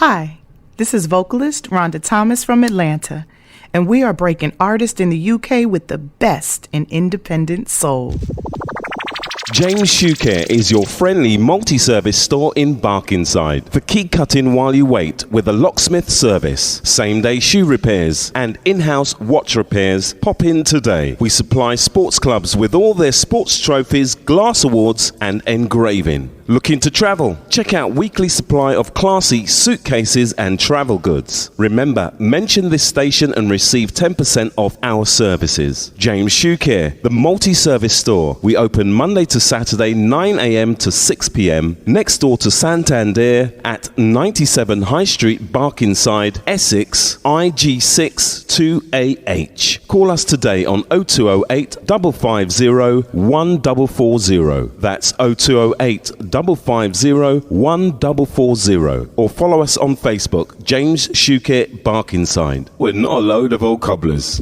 Hi, this is vocalist Rhonda Thomas from Atlanta, and we are breaking artists in the UK with the best in independent soul. James Shoe Care is your friendly multi-service store in Barkingside for key cutting while you wait with a locksmith service, same-day shoe repairs and in-house watch repairs. Pop in today. We supply sports clubs with all their sports trophies, glass awards and engraving. Looking to travel? Check out weekly supply of classy suitcases and travel goods. Remember, mention this station and receive 10% off our services. James Shoe Care, the multi-service store. We open Monday to Saturday 9 a.m. to 6 p.m. next door to Santander at 97 High Street, Barkingside, Essex, IG6 2AH. Call us today on 0208 550 1440. That's 0208 550 1440, or follow us on Facebook, James Shoe Care Barkingside. We're not a load of old cobblers.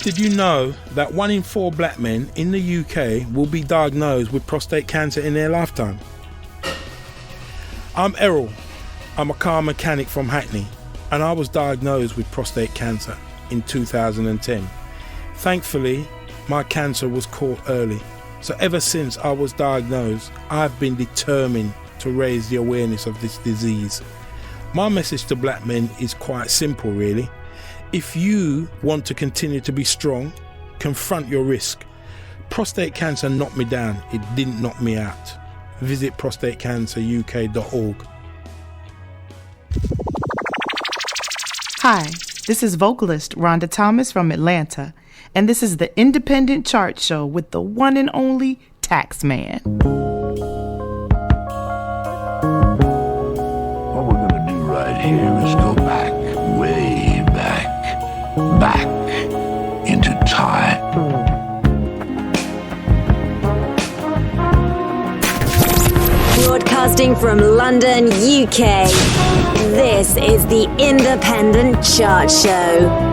Did you know that 1 in 4 black men in the UK will be diagnosed with prostate cancer in their lifetime? I'm Errol. I'm a car mechanic from Hackney, and I was diagnosed with prostate cancer in 2010. Thankfully, my cancer was caught early. So ever since I was diagnosed, I've been determined to raise the awareness of this disease. My message to black men is quite simple, really. If you want to continue to be strong, confront your risk. Prostate cancer knocked me down. It didn't knock me out. Visit prostatecanceruk.org. Hi, this is vocalist Rhonda Thomas from Atlanta, and this is the Independent Chart Show with the one and only Taxman. What we're gonna do right here is go back, way back into time. Broadcasting from London, UK, this is the Independent Chart Show.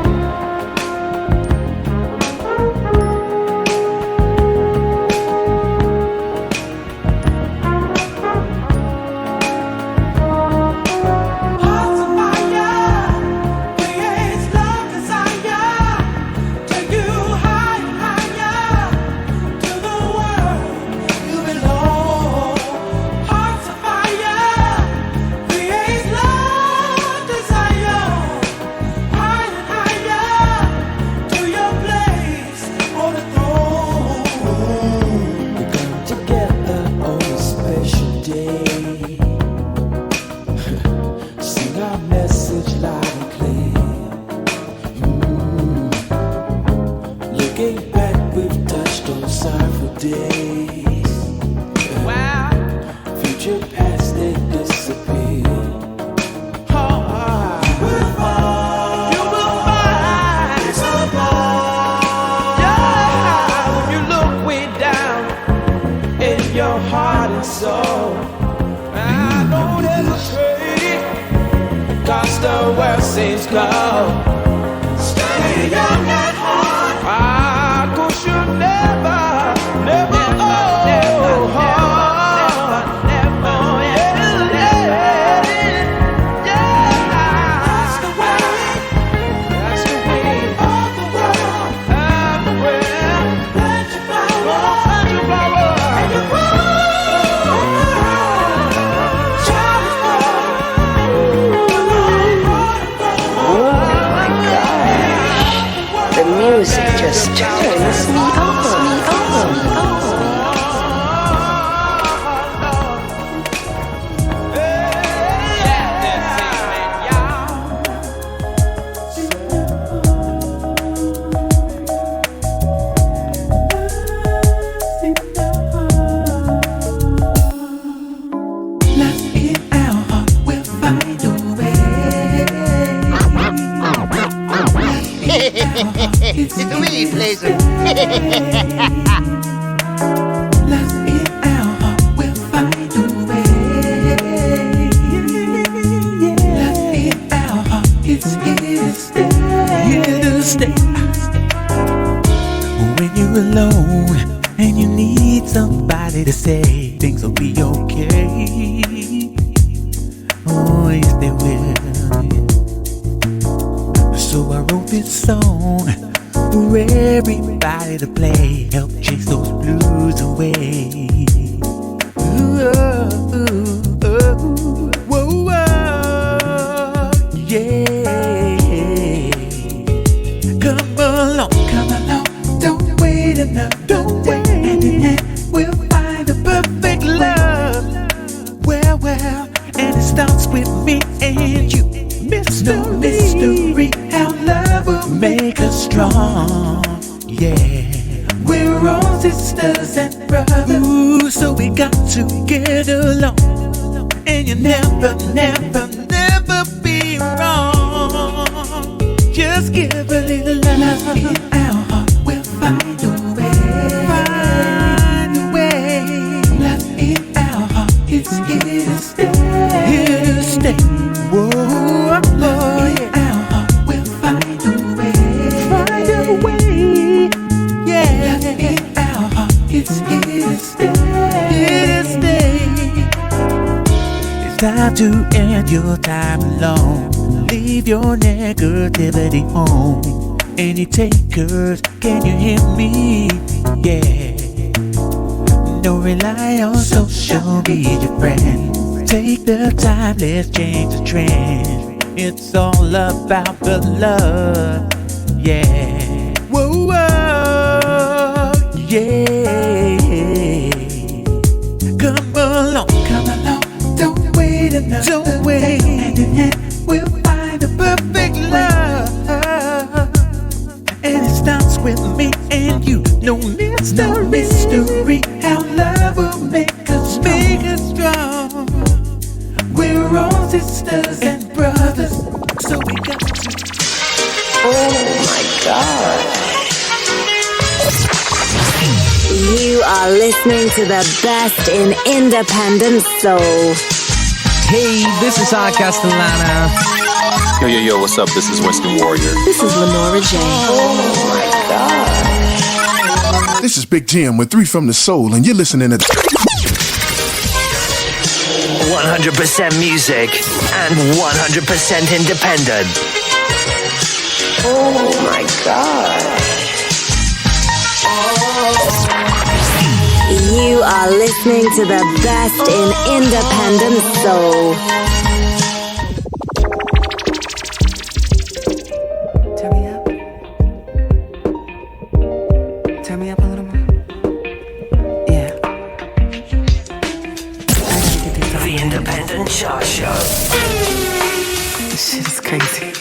When you're alone and you need somebody to say things will be okay, everybody to play, help chase those blues away. Ooh, oh, ooh, oh, whoa, whoa, yeah. Come along, don't wait enough, don't wait. Hand in hand, we'll find the perfect love. Well, and it starts with me and you. No mystery, how love will make us strong. Yeah, we're all sisters and brothers. Ooh, so we got to get along. And you never be wrong. Just give a little love. In our heart, we'll find a way. Find a way. Love in our heart, it's here to stay. Here to stay. Whoa, oh, yeah. Our heart will find a way. Find a way. Yeah. Love in our heart, it's here to stay. Here to stay. It's time to end your time alone. Leave your negativity home. Any takers, can you hear me? Yeah. Don't rely on social media friends. Take the time, let's change the trend. It's all about the love. Yeah. Whoa, whoa, yeah. Come along, don't wait enough. Don't wait. Hand in hand, we'll find the perfect love. And it starts with me and you. No mystery, how love will make us strong. We're all sisters and brothers, so we got to. Oh my God. You are listening to the best in independent soul. Hey, this is Castellana. Yo, what's up? This is Winston Warrior. This is Lenora J. Oh my God. This is Big Jim with 3 from the Soul, and you're listening to 100% music and 100% independent. Oh my God. You are listening to the best in independent soul. Turn me up a little more. Yeah. The Independent Chart Show. This shit is crazy.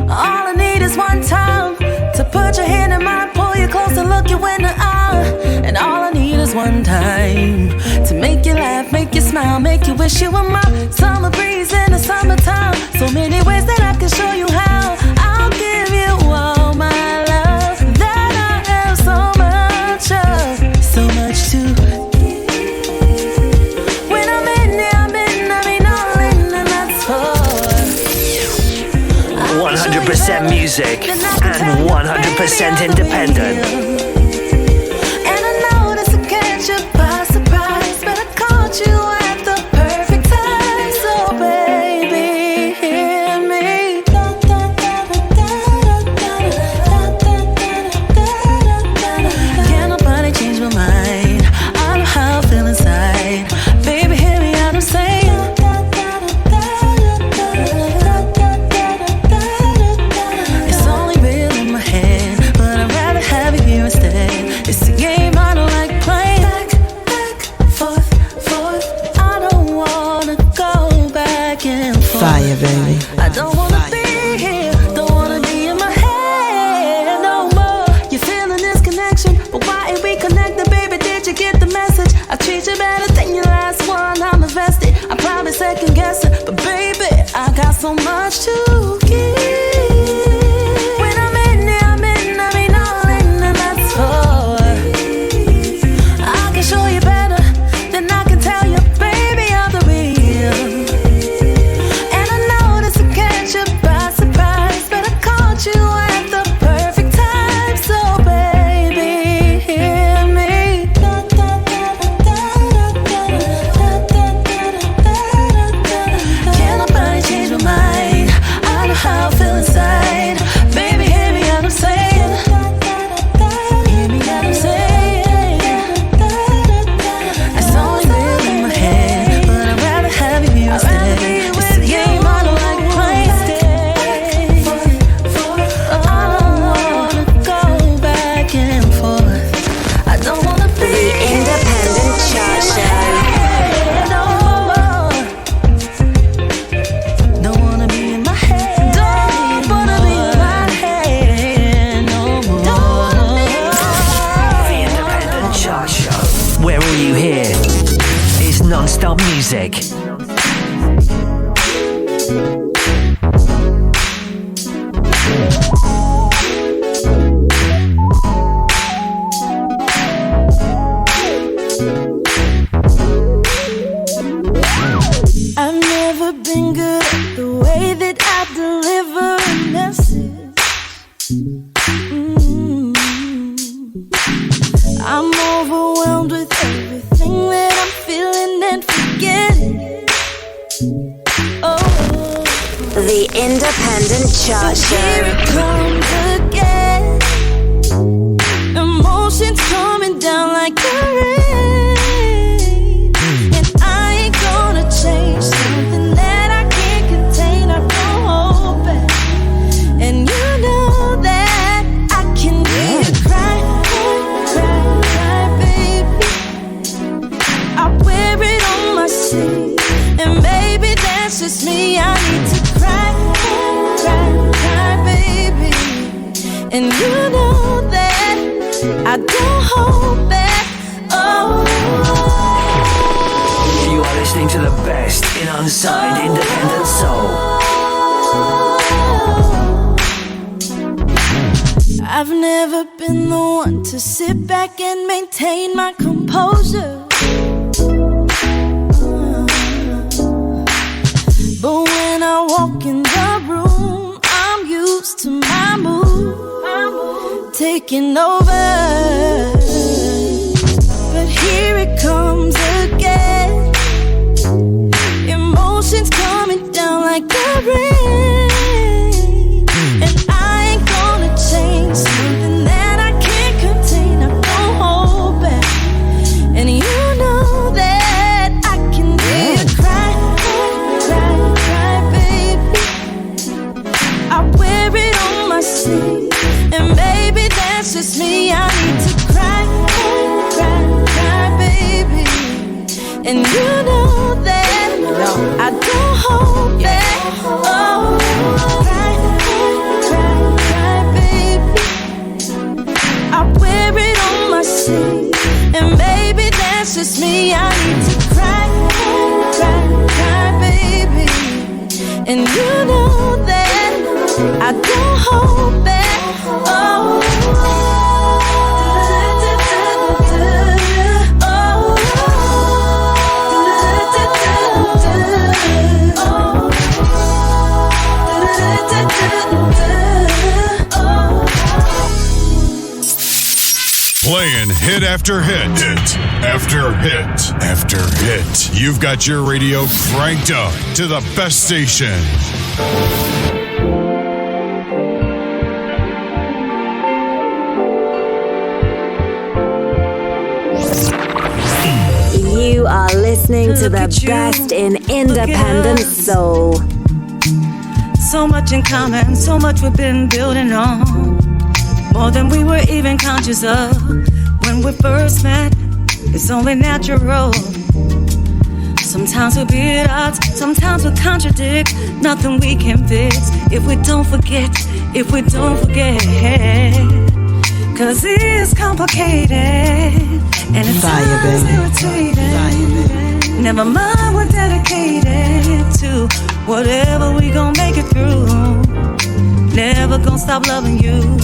All I need is one time to put your hand in mine, pull you close and look you in the eye. And all I need is one time to make you laugh, make you smile, make you wish you were my summer breeze in the summertime. So many ways that I can show you how. I'll give you all my love that I have so much of, so much to give. When I'm in there, I mean all in, and that's for 100% music and 100% independent. And I know this will catch you by surprise, but I caught you at the perfect time. So baby, hear me. Can't nobody change my mind. I know how I feel inside. Baby, hear me out, I'm saying. It's only real in my head, but I'd rather have it here instead. It's a game I don't like playing. Back, forth. I don't wanna go back and forth. Fire, baby. I don't wanna be here, don't wanna be in my head no more. You're feeling this connection, but why ain't we connected, baby? Did you get the message? I treat you better than your last one. I'm invested. I probably second guess it, but baby, I got so much to give. When I'm in there, I mean all in, and that's for. I can show you better than I can tell you, baby, I'm the real. And I know this will catch you by surprise, but I caught you at the perfect time. So baby, hear me. Can't nobody change my mind. all you hear is non-stop music. I've never been good at the way that I deliver a message. I'm overwhelmed with everything that I'm feeling and forgetting. Oh, The Independent Chart so Show. here it comes again. Emotions coming down like a rain, and I ain't gonna change something that I can't contain. I don't hold back, and you know that I can hear you cry, cry, cry, baby. I wear it on my sleeve, and baby, that's just me. I need to cry, cry, cry, baby, and you know that I don't hold back. Oh. You are listening to the best in unsigned independent soul. I've never been the one to sit back and maintain my composure. But when I walk in the room, I'm used to my mood taking over. But here it comes again. Emotions coming down like the rain, and I ain't gonna change something that I can't contain. I don't hold back, and you know that I can hear you cry, cry, cry, baby. I wear it on my sleeve, and baby, that's just me. I need to cry, cry, cry, baby, and you know that I don't hold back. Oh, cry, cry, cry, baby. I wear it on my sleeve, and baby, that's just me. I need to cry, cry, cry, baby, and you know that I don't hold back. Oh. Playing hit after hit, hit after hit after hit. You've got your radio cranked up to the best station. You are listening to the best in independent soul. So much in common, so much we've been building on. More than we were even conscious of when we first met. It's only natural. Sometimes we'll be at odds, sometimes we'll contradict. Nothing we can fix if we don't forget, if we don't forget. Cause it's complicated and it's irritating. Never mind, we're dedicated to whatever we gon' make it through. Never gonna stop loving you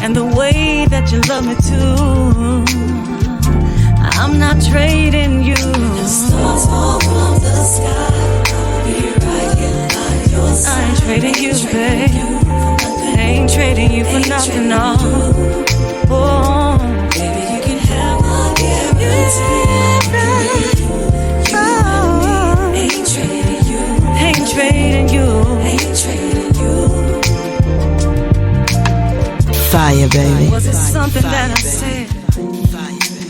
and the way that you love me too. I'm not trading you. The stars fall from the sky. I'll be right here by your side. I ain't trading you, babe. I ain't trading you for nothing, no. Oh, baby, you can have my guarantee. Oh, ain't trading you. Ain't trading you. Ain't trading you. Fire, baby. Was it something that I said?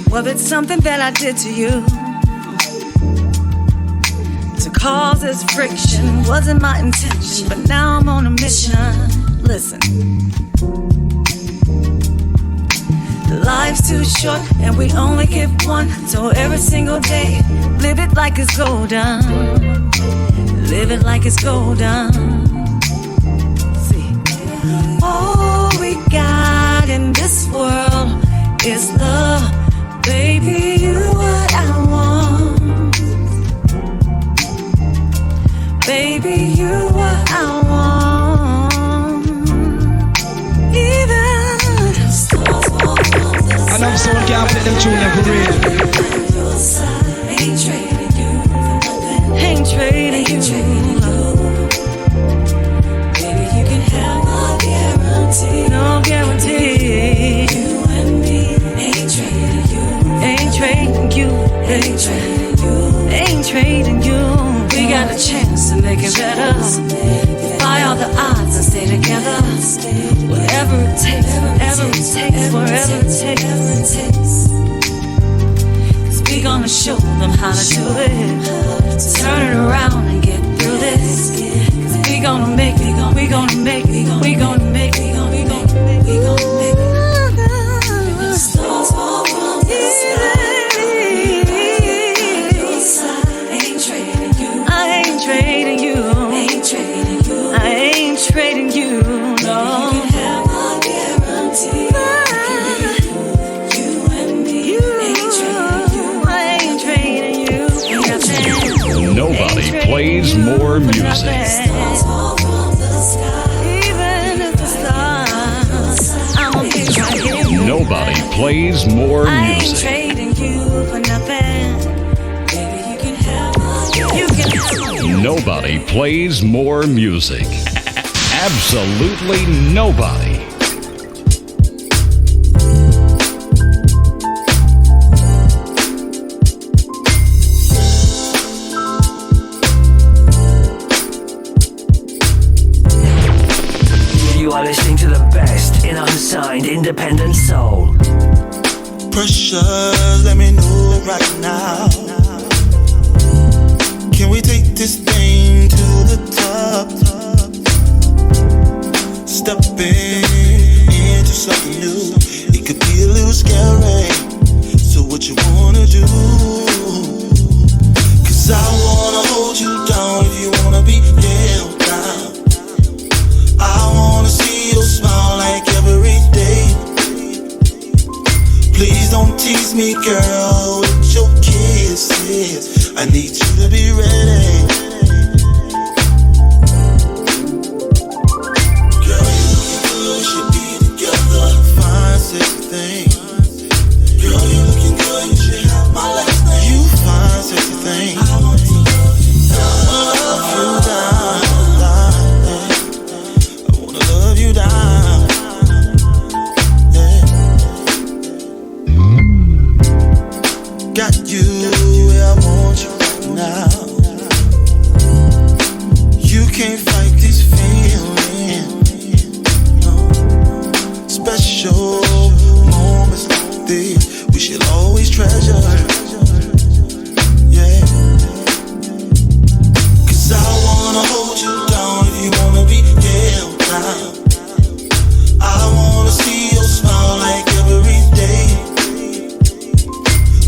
Was it something that I did to you to cause this friction? Wasn't my intention, but now I'm on a mission. Listen, life's too short and we only get one, so every single day, live it like it's golden. Live it like it's golden. See, all we got in this world is love. Baby, you let them tune them for real. Ain't trading you for nothing. Ain't trading you. Baby, you can have my guarantee. No guarantee. You and me ain't trading you. Ain't trading you. Ain't trading you. Ain't trading you. We got a chance to make it better. Defy all the odds and stay together. Whatever it takes, whatever it takes, wherever it takes. Cause we gonna show them how to do it. Turn it around and get through this. Cause we gonna make it, we gonna make it, we gonna make it, we gonna make it, we gonna make it. The stars fall from the sky. I ain't trading you. Ain't trading you. I ain't trading you. No. You can have my guarantee. You and me. Ain't trading you. I ain't trading you. Nobody plays more music. Even if the stars, I'ma be right here. Nobody plays more I ain't music. trading you for nothing. Baby, you can have my guarantee. Nobody plays more music. Absolutely nobody. You are listening to the best in unsigned independent soul. Pressure, let me know right now. Can we take this thing to the top? Stepping into something new, it could be a little scary. So what you wanna do? Cause I wanna hold you down if you wanna be held down. I wanna see you smile like every day. Please don't tease me, girl, with your kisses. I need you to be ready. Girl, you looking good, we should be together. Fine, sexy thing. Girl, you looking good, you should have my last name. You fine, sexy thing. I want to love you down. I wanna love you down. Got you where I want you right now. You can't fight this feeling. No. Special moments like this, we should always treasure. Yeah. Cause I wanna hold you down if you wanna be held down. I wanna see your smile like every day.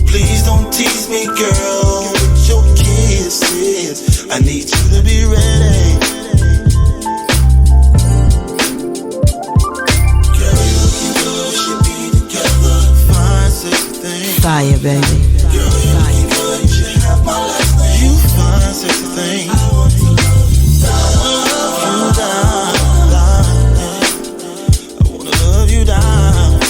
Please don't tease me, girl, with your kisses. I need you to be ready. Girl, you looking good, we should be together. Fine, sexy thing. Fire, baby. Girl, you looking good, you should have my last name. You fine, sexy thing. I want to love you down. I wanna love you down.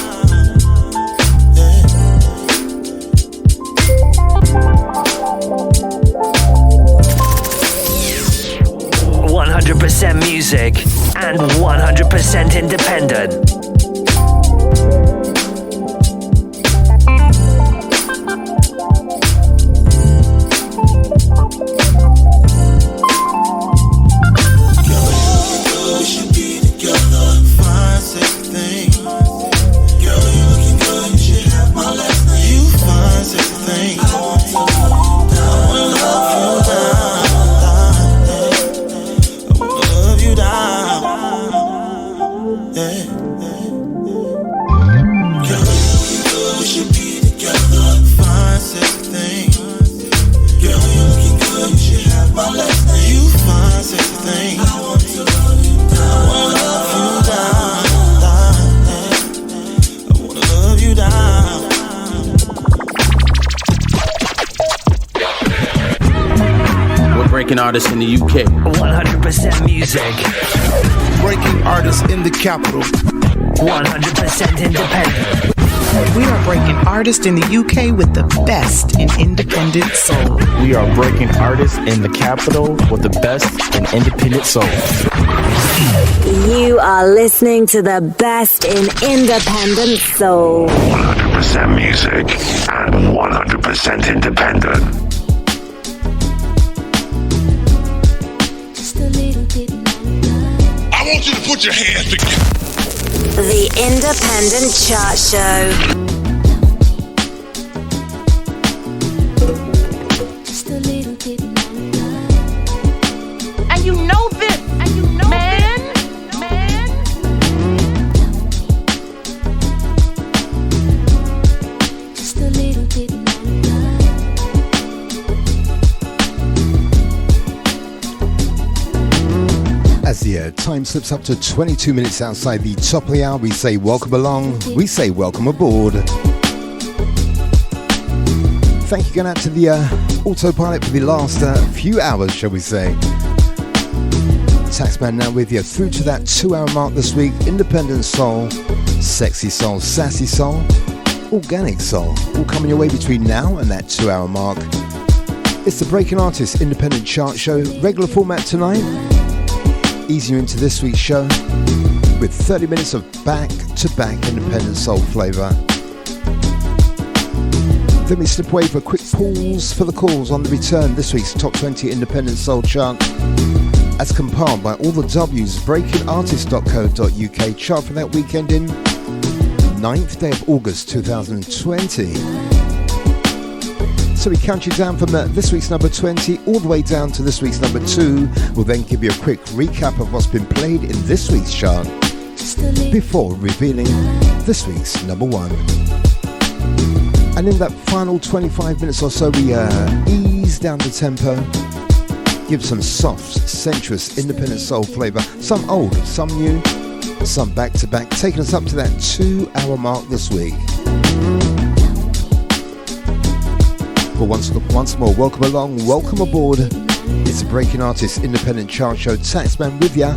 100% music and 100% independent. We should be together. Fine, sexy thing. Girl, you looking good, you should have my last name. You fine, sexy thing. I want to love you down. I wanna love you down. Yeah. Girl, you looking good, we should be together. Fine, sexy thing. Girl, you looking good, you should have my last name. You fine, sexy thing. I want to love you down. I wanna love you down. I wanna love you down. We're breaking artists in the UK. 100% music. Breaking artists in the capital. 100% independent. We are breaking artists in the UK with the best in independent soul. We are breaking artists in the capital with the best in independent soul. You are listening to the best in independent soul. 100% music and 100% independent. I want you to put your hands together. The Independent Chart Show. And you know this, man. Just a little bit As the time slips up to 22 minutes outside the top of the hour, we say welcome along, we say welcome aboard. Thank you going out to the autopilot for the last few hours, shall we say. Taxman now with you through to that 2-hour mark this week. Independent soul, sexy soul, sassy soul, organic soul, all coming your way between now and that 2-hour mark. It's the Breaking Artists Independent Chart Show, regular format tonight. Easing you into this week's show with 30 minutes of back-to-back independent soul flavour. Then we slip away for a quick pause for the calls on the return. This week's Top 20 Independent Soul Chart, as compiled by all the W's, breakingartist.co.uk chart for that weekend in 9th day of August 2020. So we count you down from this week's number 20 all the way down to this week's number 2. We'll then give you a quick recap of what's been played in this week's chart before revealing this week's number 1. And in that final 25 minutes or so, we ease down the tempo, give some soft, sensuous, independent soul flavour, some old, some new, some back-to-back, taking us up to that 2-hour mark this week. But once more, welcome along, welcome aboard. It's a Breaking Artists Independent Chart Show. Taxman with ya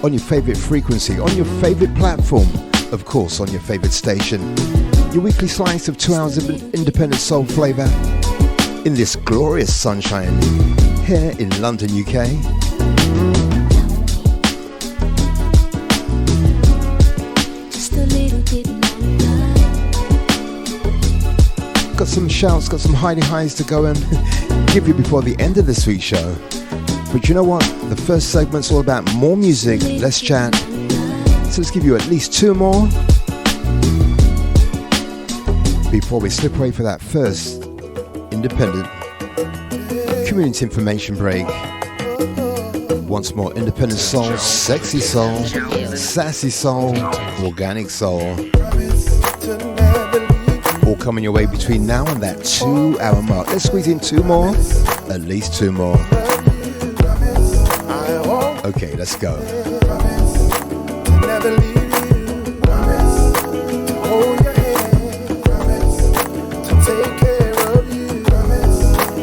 on your favourite frequency, on your favourite platform, of course, on your favourite station. Your weekly slice of 2 hours of independent soul flavour in this glorious sunshine here in London, UK. Got some shouts, got some hiding highs to go and give you before the end of this week's show. But you know what? The first segment's all about more music, less chat. So let's give you at least 2 more before we slip away for that first independent community information break. Once more, independent soul, sexy soul, sassy soul, organic soul. All coming your way between now and that 2-hour mark. Let's squeeze in 2 more, at least 2 more. Okay, let's go. Never leave you. Hold your hand. To take care of you.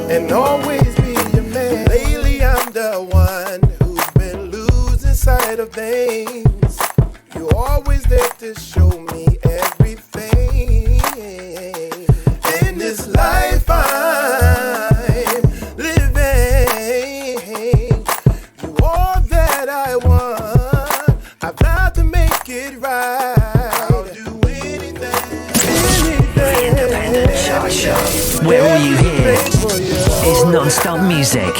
And always be your man. Lately I'm the one who's been losing sight of things. You always there to show me everything. In this life I'm living, you all that I want. I've got to make it right. I'll do anything. The Independent Chart Show, where all you hear is non-stop music.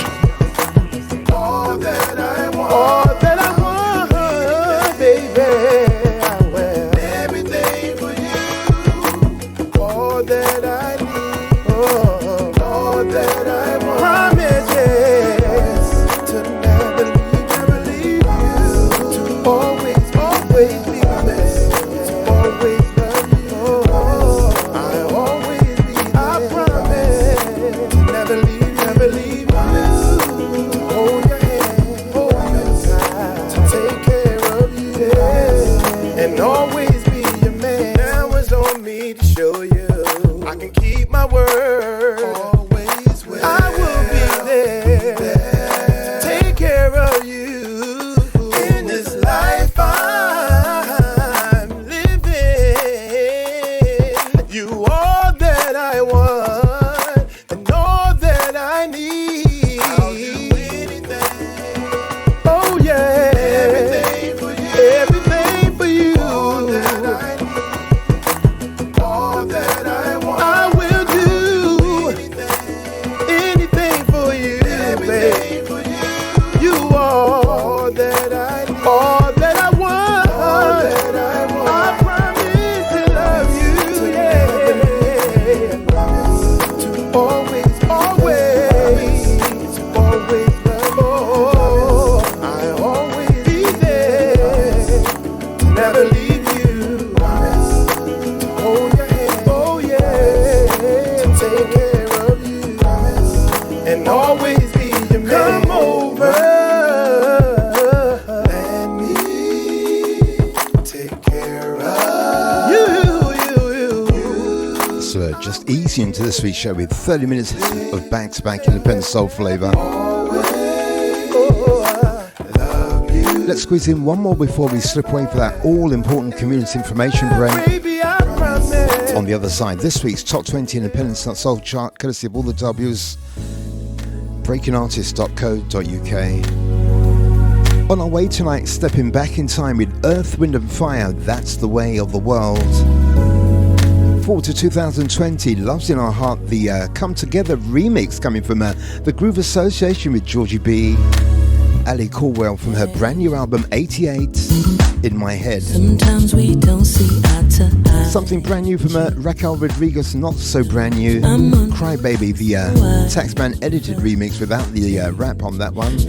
All that I want, baby. I will everything for you. All that I need, all that I want. Promise, yes, to never leave you. To always be there. To always love you. I always be there. I promise to never leave you. Hold your hand, hold you tight, to take care of you, and always be your man. Now it's on me to show you I can keep my word. Always will. I will be there to take care of you. In this life I'm living, I want and all that I need. I'll do anything. Oh yeah, everything for you. Everything for you. All that I need, all that I want. I will do anything for you, babe. For you. You are all that I need, all that I want. All that I want. I promise to love you, yeah. To always, always, to always love. Oh, I always be there to never leave you. To hold your hand, oh yeah, to take care of you and always be your man. Come over, let me take care of you. So just easy into this week's show with 30 minutes of back-to-back independent soul flavour. Let's squeeze in one more before we slip away for that all-important community information break. Baby, I promise. On the other side, this week's Top 20 Independent Soul chart, courtesy of all the W's, breakingartist.co.uk. On our way tonight, stepping back in time with Earth, Wind and Fire, That's the Way of the World. Forward to 2020, Love's in Our Heart, the Come Together remix coming from the Groove Association with Georgie B. Ali Caldwell from her brand new album 88, In My Head. Sometimes we don't see eye to eye. Something brand new from Raquel Rodriguez, not so brand new. Cry Baby, the Taxman edited remix without the rap on that one.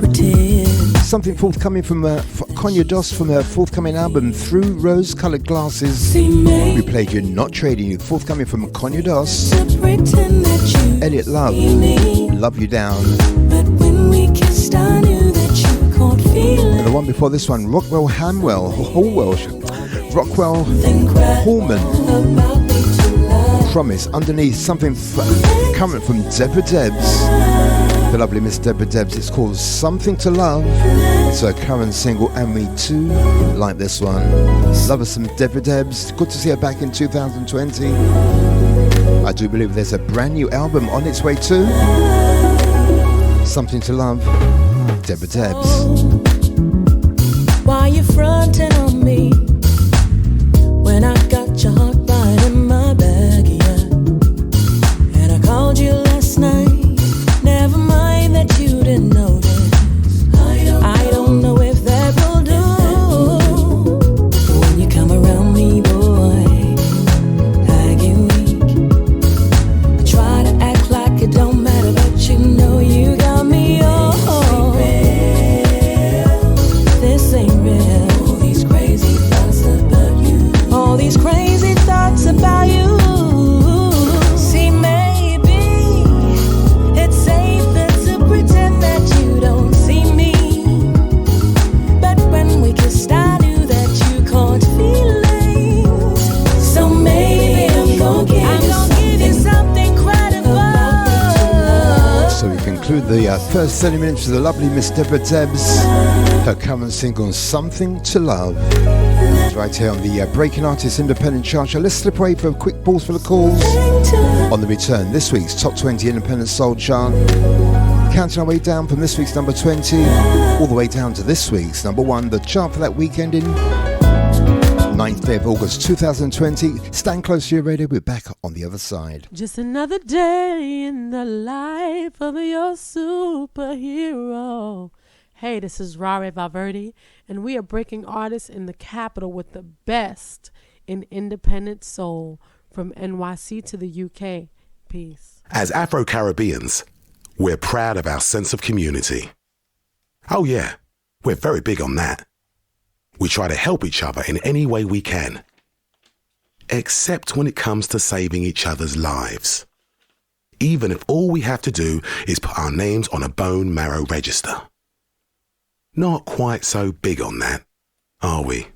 Something forthcoming from Konya Doss from her forthcoming album Through Rose-Colored Glasses. We played You Not Trading You, forthcoming from Konya Doss. Elliot Love, Love You Down. But when we kissed, I knew that you caught feeling. And the one before this one, Rockwell Hallman, Promise, underneath something current from Deborah Debs, the lovely Miss Deborah Debs. It's called Something to Love. It's her current single, and we too like this one. Love us some Deborah Debs. Good to see her back in 2020. I do believe there's a brand new album on its way too. Something to Love, Deborah Debs. Why you fronting on me when I got your heart right in my bag, yeah? And I called you last night. Never mind that you didn't notice. I don't know if that will do. But when you come around me, boy, I get weak. I try to act like it don't matter, but you know you got me. This ain't real. All these crazy thoughts about you. All these crazy thoughts about you. See, maybe it's safer to pretend that you don't see me. But when we kissed, I knew that you caught feelings. So maybe I'm gonna give you something credible. So we conclude the first 30 minutes with the lovely Miss Deborah Debs, her current single Something to Love. It's right here on the Breaking Artists Independent Chart Show. Let's slip away for a quick pause for the calls. On the return, this week's Top 20 Independent Soul Chart. Counting our way down from this week's number 20 all the way down to this week's number 1, the chart for that weekend in 9th day of August 2020. Stand close to your radio, we're back on the other side. Just another day in the life of your superhero. Hey, this is Rare Valverde, and we are breaking artists in the capital with the best in independent soul from NYC to the UK. Peace. As Afro-Caribbeans, we're proud of our sense of community. Oh yeah, we're very big on that. We try to help each other in any way we can, except when it comes to saving each other's lives. Even if all we have to do is put our names on a bone marrow register. Not quite so big on that, are we?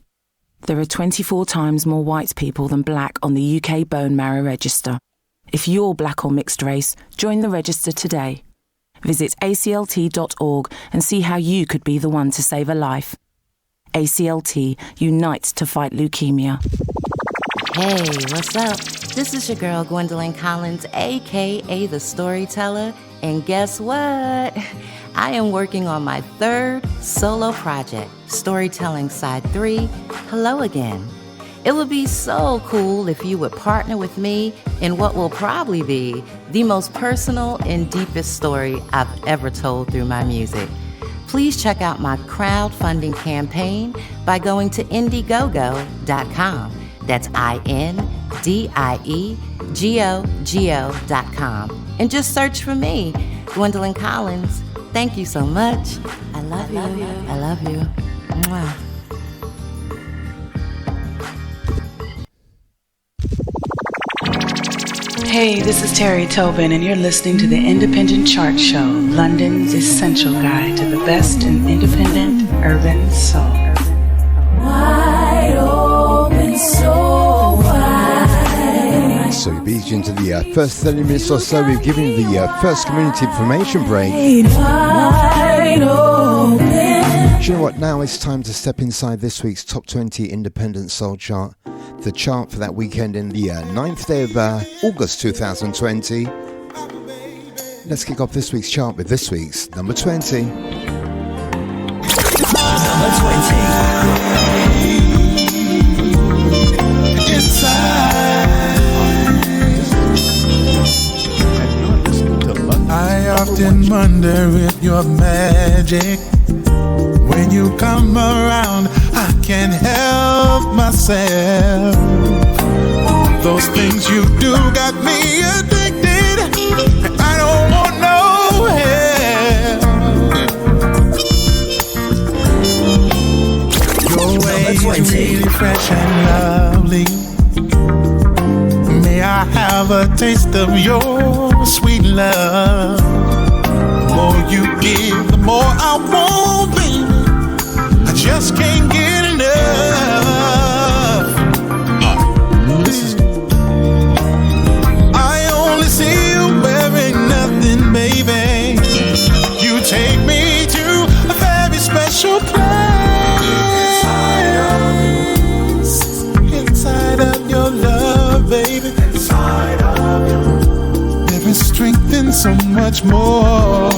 There are 24 times more white people than black on the UK bone marrow register. If you're black or mixed race, join the register today. Visit aclt.org and see how you could be the one to save a life. ACLT unites to fight leukemia. Hey, what's up? This is your girl Gwendolyn Collins, aka The Storyteller, and guess what? I am working on my third solo project, Storytelling Side 3, Hello Again. It would be so cool if you would partner with me in what will probably be the most personal and deepest story I've ever told through my music. Please check out my crowdfunding campaign by going to Indiegogo.com. That's INDIEGOGO.com. And just search for me, Gwendolyn Collins. Thank you so much. I love you. I love you. Mwah. Hey, this is Terry Tobin, and you're listening to the Independent Chart Show, London's essential guide to the best in independent urban soul. Wide open, so wide. So we've been into the first 30 minutes or so. We've given you the first community information break. Wide open. Do you know what? Now it's time to step inside this week's Top 20 Independent Soul Chart. The chart for that weekend in the 9th day of August 2020. Let's kick off this week's chart with this week's number 20. Number 20. I often wonder if you're magic. When you come around, I can't help myself. Those things you do got me addicted. I don't want no help. Your ways really fresh and lovely. May I have a taste of your sweet love? The more you give, the more I want, baby. I just can't get enough. I only see you wearing nothing, baby. You take me to a very special place. Inside of your love, baby. Inside of you. There is strength and so much more.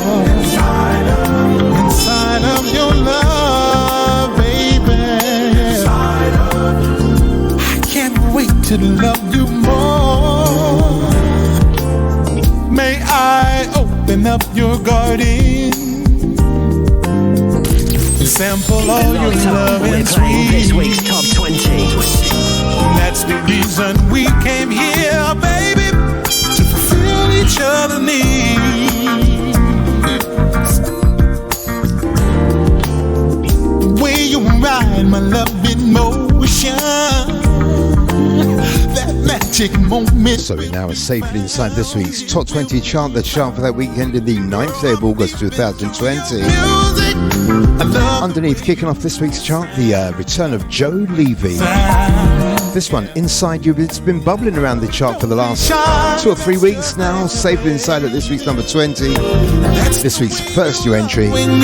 Inside of your love, baby. I can't wait to love you more. May I open up your garden, sample all your love and sweet. This week's Top 20. That's the reason we came here, baby, to fulfill each other's needs. Way you ride my love in motion, that magic moment. So we're now safely inside this week's Top 20 chart, the chart for that weekend in the 9th day of August 2020. Underneath, kicking off this week's chart, the return of Joe Levy. This one, Inside You, it's been bubbling around the chart for the last 2 or 3 weeks now, safely inside at this week's number 20. This week's first new entry. And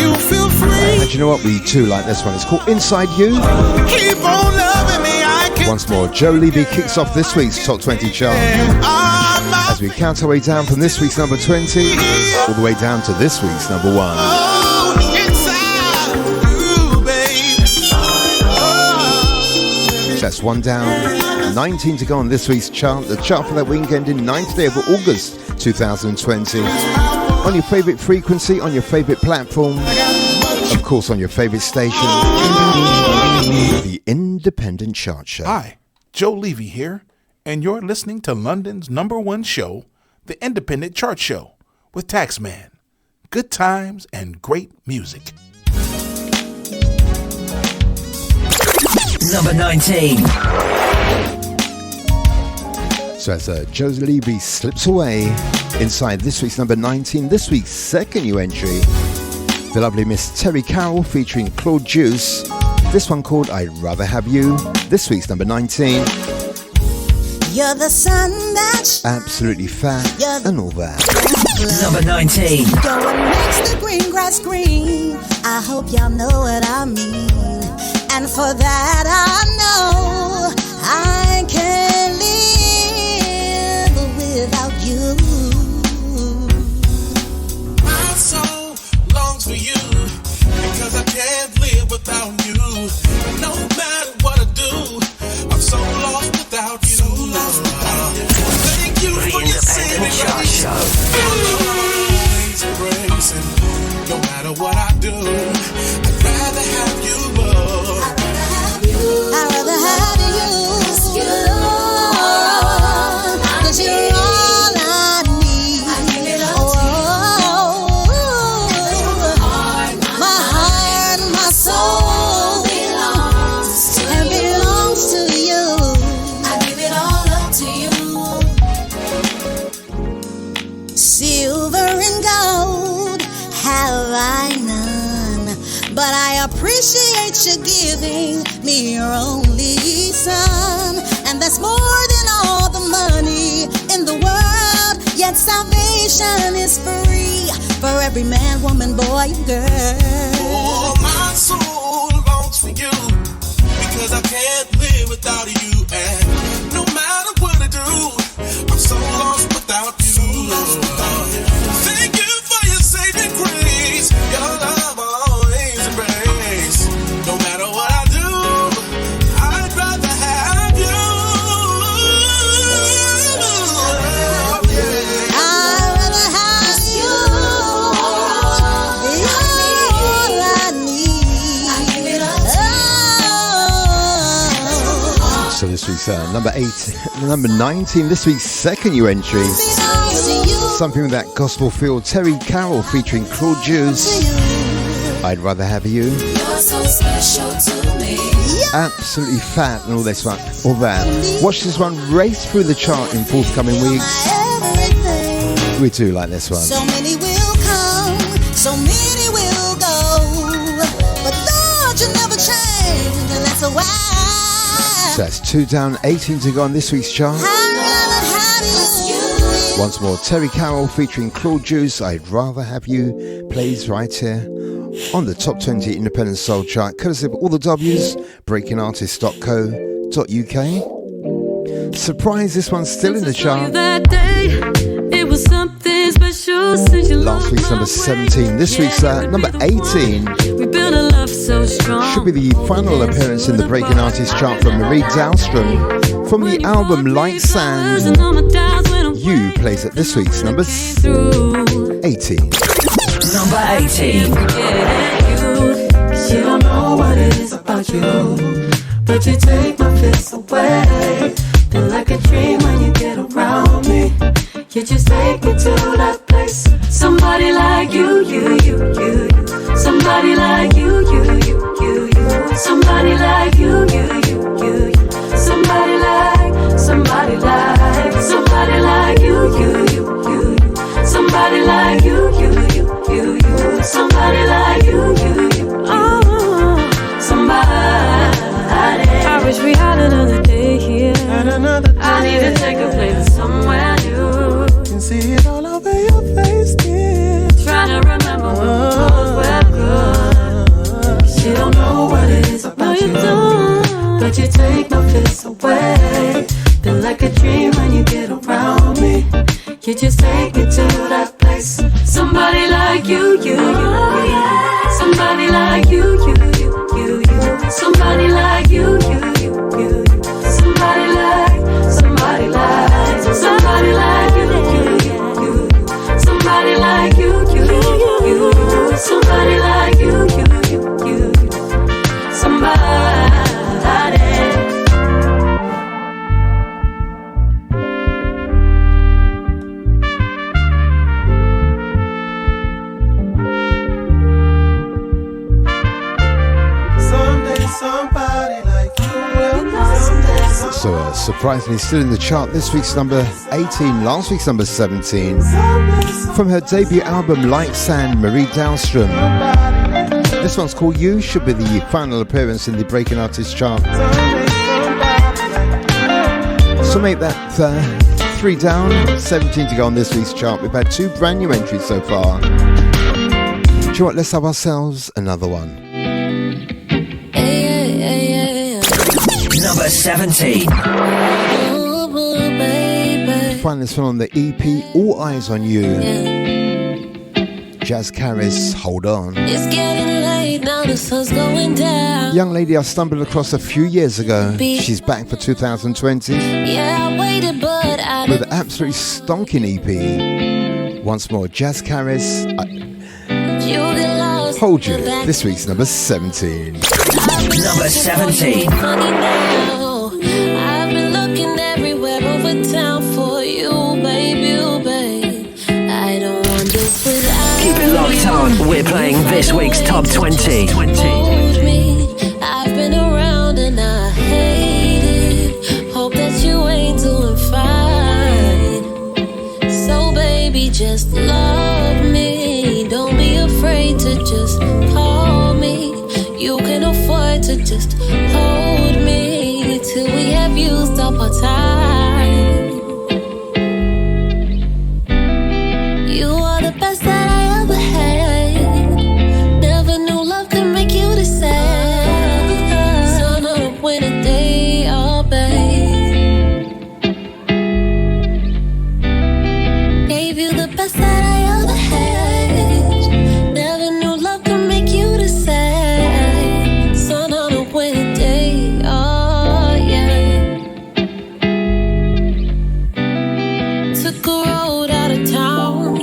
you know what, we too like this one, it's called Inside You. Keep on loving me, I can. Once more, Joe Levy kicks off this week's Top 20 chart. As we count our way down from this week's number 20, all the way down to this week's number 1. That's one down, 19 to go on this week's chart. The chart for that weekend in 9th day of August 2020. On your favourite frequency, on your favourite platform, of course on your favourite station, the Independent Chart Show. Hi, Joe Levy here, and you're listening to London's #1 show, the Independent Chart Show, with Taxman. Good times and great music. Number 19. So as Joe Levy slips away inside this week's number 19, this week's second new entry, the lovely Miss Terry Carroll featuring Claude Juice. This one called I'd Rather Have You. This week's number 19. You're the sun that Absolutely fat and all that. Number 19. Go and makes the green grass green. I hope y'all know what I mean. And for that I know I can Independent Chart Show. No matter what I do, I'd rather have you, love. I'd rather have you, love, 'cause you're all I need. My heart, my soul belongs to you. I give it all up to you. Silver and gold have I none, but I appreciate you giving me your only son. And that's more than all the money in the world. Yet salvation is free for every man, woman, boy, and girl. Oh, my soul longs for you, because I can't live without you. And no matter what I do, I'm so lost without you. Thank you for your saving grace. Your love I'll always embrace. No matter what I do, I'd rather have you. I'd rather have you. You're all I need. So this week's number 19, this week's second new entry. Something with that gospel feel. Terry Carroll featuring Claude Juice. I'd rather have you. You're so special to me. Absolutely fat and all this one, all that. Watch this one race through the chart in forthcoming weeks. We do like this one. So many will come, so many will go, but Lord, you never change, and that's a why. So that's 2 down, 18 to go on this week's chart. Once more, Terry Carroll featuring Claude Juice, I'd rather have you, plays right here on the top 20 independent soul chart, courtesy of all the W's, breakingartist.co.uk. Surprise, this one's still in the chart. That day, it was something special since you Last week's number 17, this week's number 18. We built a love so strong. Should be the final appearance in the Breaking Artist chart from Marie Dahlstrom from the album Light Sand. You plays at this week's number 18. Number 18. You don't know what it is about you, but you take my fears away. Feel like a dream when you get around me. You just take me to that place. Somebody like you. Somebody like you. Somebody like you. Somebody like you. Somebody like you. Somebody like you. Somebody like you. Oh, somebody. I wish we had another day here. I need to take a place somewhere new. Can see it all over your face, dear. Trying to remember when we both were good. 'Cause you don't know what it is about you, but you take my fears away. Feel like a dream when you get around me. You just take me to that place. Somebody like you. Somebody like you. Somebody like you. Somebody like you. Somebody like you. Somebody like you. Somebody like you. Somebody. So surprisingly still in the chart, this week's number 18, last week's number 17. From her debut album Light Sand, Marie Dahlstrom. This one's called You, should be the final appearance in the Breaking Artist chart. So make that 3 down, 17 to go on this week's chart. We've had 2 brand new entries so far. Do you know what, let's have ourselves another one. Number 17. Find this one on the EP, All Eyes on You. Jazz Caris, Hold On. It's getting late now, the sun's going down. Young lady I stumbled across a few years ago. She's back for 2020. Yeah, I waited, but I with an absolutely stonking EP. Once more, Jazz Caris, Hold You, this week's number 17. Number 17. I've been looking everywhere over town for you, baby, I don't want this without Keep it locked on. We're playing this week's top 20. I've been around and I hate it. Hope that you ain't doing fine. So baby, just love me. Don't be afraid to just call me. You can afford to just hold me till we have used up our time. You are the best that I ever had. Never knew love could make you this sad. Sun on a winter day, oh babe. Gave you the best that I ever had. Never knew love could make you this sad. Sun on a winter day, oh yeah. Took a road out of town.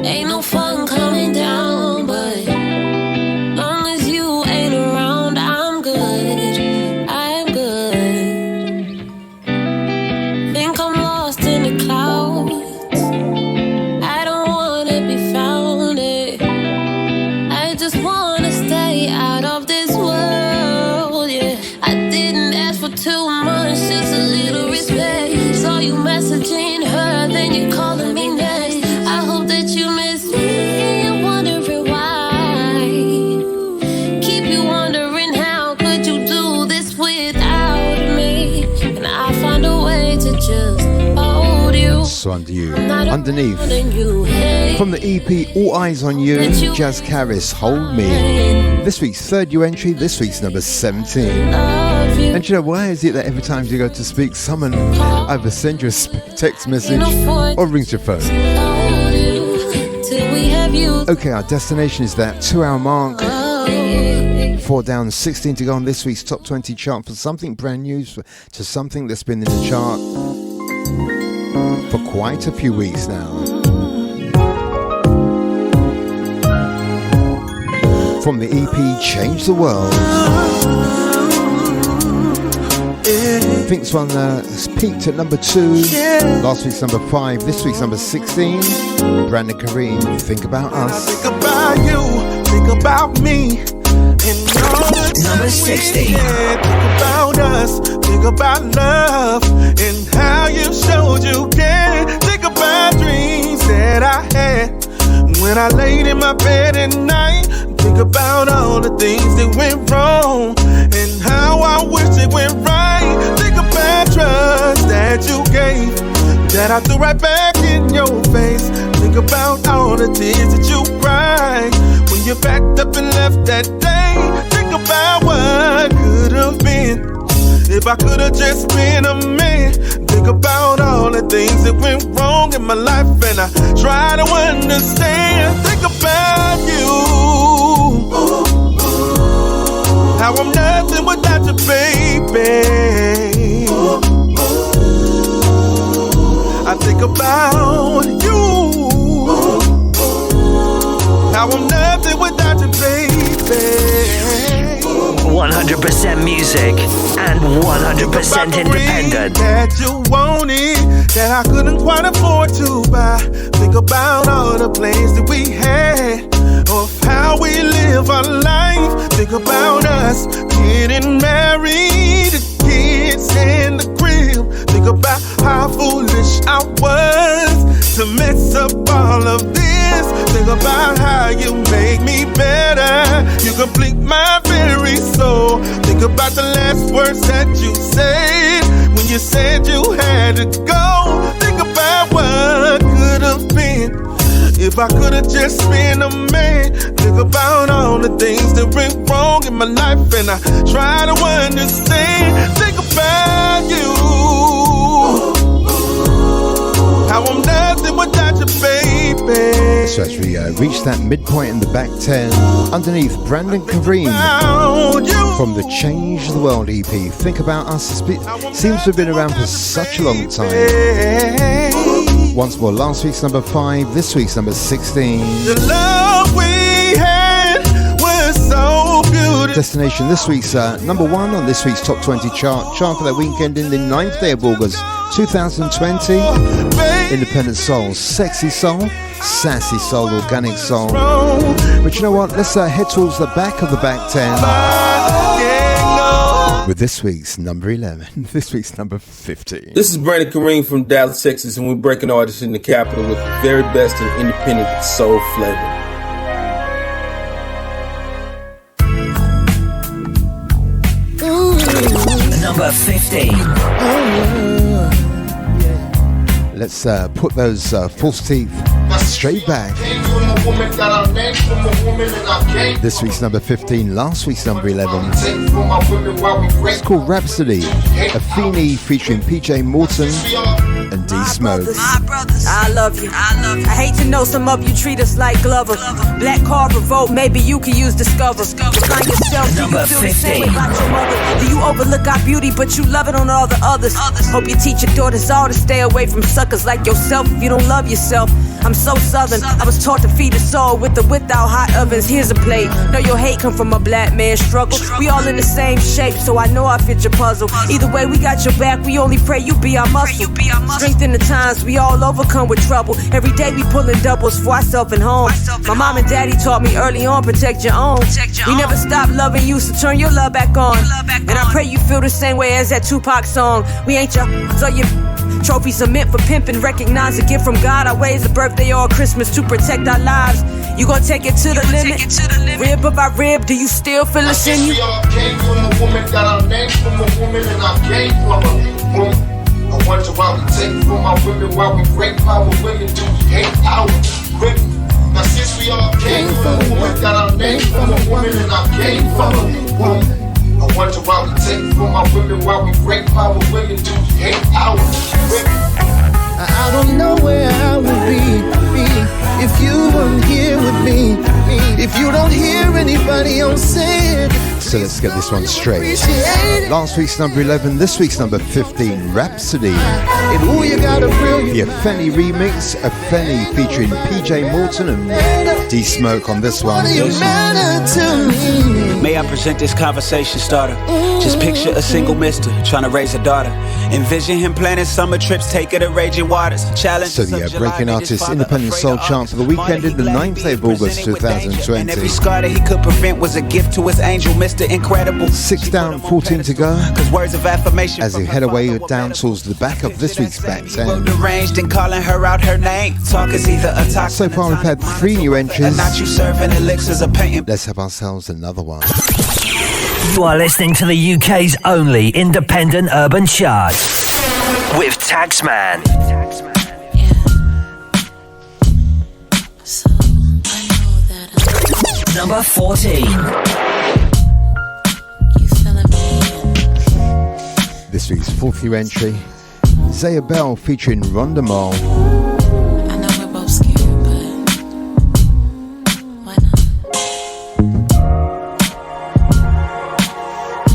Ain't no fun coming down, but long as you ain't around, I'm good. I'm good. Think I'm lost in the clouds. I don't wanna be found. I just wanna stay out of this world. Yeah, I didn't ask for too much, just a little respect. Saw you messaging her, then you calling me next. I hope that you miss me and wondering why. Keep you wondering how could you do this without me? And I find a way to just hold you. So Under You. Not Underneath, holding you, hey. from the EP All Eyes on You, Jazz Caris, Hold Me. This week's third new entry, this week's number 17. And you know, why is it that every time you go to speak, someone either sends you a text message or rings your phone? Till we have used Okay, our destination is that 2-hour mark. 4 down, 16 to go on this week's top 20 chart, for something brand new to something that's been in the chart for quite a few weeks now. From the EP Change the World. I think this one has peaked at number 2. Last week's number 5. This week's number 16. Brandon Kareem, Think About Us. Think about you, think about me, and all the Number 16. Think about us, think about love, and how you showed you care. Think about dreams that I had when I laid in my bed at night. Think about all the things that went wrong and how I wish it went right. Think about trust that you gave that I threw right back in your face. Think about all the tears that you cried when you packed up and left that day. Think about what could have been if I could have just been a man. Think about all the things that went wrong in my life and I try to understand. Think about you, how I'm nothing without you, baby. I think about you, how I'm nothing without you, baby. 100% music and 100% independent. That you wanted, that I couldn't quite afford to buy. Think about all the plans that we had, of how we live our life. Think about us getting married, the kids in the crib. Think about how foolish I was to mess up all of this. Think about how you make me better. You complete my very soul. Think about the last words that you said when you said you had to go. Think about what could have been if I could have just been a man. Think about all the things that went wrong in my life and I try to understand. Think about you, how I'm nothing without you, baby. So as we reach that midpoint in the back 10, underneath Brandon Kareem from the Change the World EP. Think About Us seems to have been around for such a long time. Once more, last week's number 5, this week's number 16. The love we had was so beautiful. Destination, this week's number 1 on this week's top 20 chart for that weekend in the 9th day of August 2020. Independent soul, sexy soul, sassy soul, organic soul. But you know what? Let's head towards the back of the back 10 with this week's number 11, this week's number 15. This is Brandon Kareem from Dallas, Texas, and we're breaking artists in the capital with the very best in independent soul flavor. Number 15. Let's put those false teeth straight back. This week's number 15, last week's number 11. It's called Rhapsody, a Feeny featuring PJ Morton and D Smoke. I love you. I hate to know some of you treat us like Glover. Black card revolt, maybe you can use Discover. Find yourself, do you feel the same way about your mother? Do you overlook our beauty, but you love it on all the others? Hope you teach your daughters all to stay away from suckers like yourself if you don't love yourself. I'm so southern, I was taught to feed a soul with or without hot ovens. Here's a plate. Know your hate come from a black man's struggle. We all in the same shape, so I know I fit your puzzle. Either way, we got your back, we only pray you be our muscle. Strength in the times, we all overcome with trouble. Every day we pulling doubles for ourselves and home. My mom and daddy taught me early on, protect your own. We never stop loving you, so turn your love back on. And I pray you feel the same way as that Tupac song. We ain't your, so you trophies are meant for pimping. Recognize a gift from God. Our ways a birthday or Christmas to protect our lives. You gon' take it to the limit. Rib of our rib, do you still feel us in you? Came from a woman, got our name from a woman, and I came from a woman. I wonder why we take from our women, why we break power women, do we hate our women? Now since we all came from a woman, got our name from a woman, and I came from a woman. I wonder why we take from our women, why we break power women, do we hate our women? I don't know where I would be if you weren't here with me. If you don't hear anybody else say it. So let's get this one straight. Last week's number 11, this week's number 15, Rhapsody. The Afeni remix, Afeni featuring PJ Morton and D Smoke on this one. May I present this conversation starter? Just picture a single mister trying to raise a daughter. Envision him planning summer trips, take her to raging waters. Challenge. So the Breaking Artist Independent Soul Chart for the weekend in the 9th day of August 2020. And every scar that he could prevent was a gift to his angel, Mr. Incredible. 6 down, 14 to go. Words of affirmation as they head away down towards the back of this week's back 10. Deranged and calling her out her name. Talk is either a toxin. So far we've had 3 new entries. And not you serving elixirs of painting. Let's have ourselves another one. You are listening to the UK's only independent urban chart with Taxman. So I know that Number 14. You feeling me? This week's 4th new entry, Zaya Bell featuring Rhonda Mole. I know we're both scared, but why not?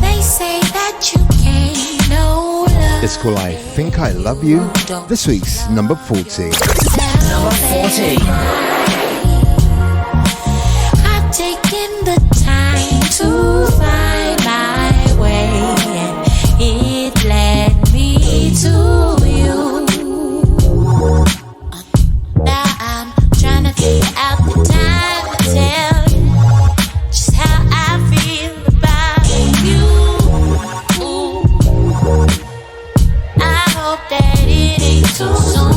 They say that you can't know love. It's called I Think I Love You. This week's number 14. Number 14. I've taken the time to find my way, and it led me to you. Now I'm trying to figure out the time to tell you just how I feel about you. I hope that it ain't too soon.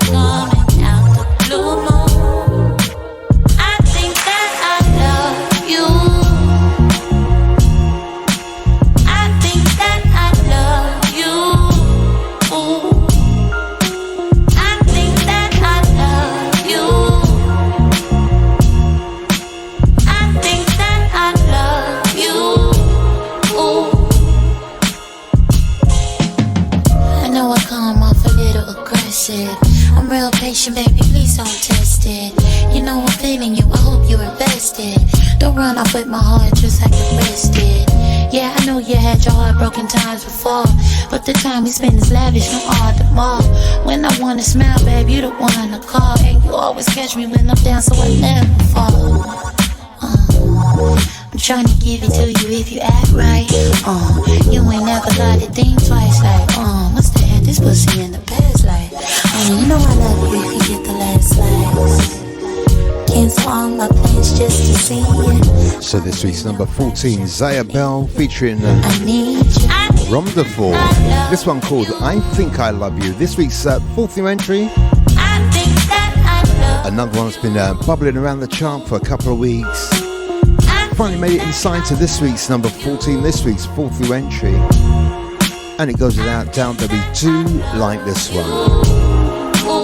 Coming out the blue moon, I think that I love you I'm real patient, baby, please don't test it. You know I'm feeling you, I hope you're invested. Don't run off with my heart just like the rest did. Yeah, I know you had your heart broken times before, but the time we spend is lavish, no all the more. When I wanna smile, babe, you the one to call. And you always catch me when I'm down, so I never fall. I'm trying to give it to you if you act right. You ain't never got to think twice like, what's the heck, this pussy in the past life. You know I love you if you get the last slice. Cancel all my plans just to see you. So this week's number 14, Zaya Bell featuring I need you. Romdafor. This one called I Think I Love You. This week's fourth new entry. I think that I love. Another one that's been bubbling around the chart for a couple of weeks. Finally made it inside to this week's number 14, this week's fourth new entry. And it goes without doubt that we do like this one.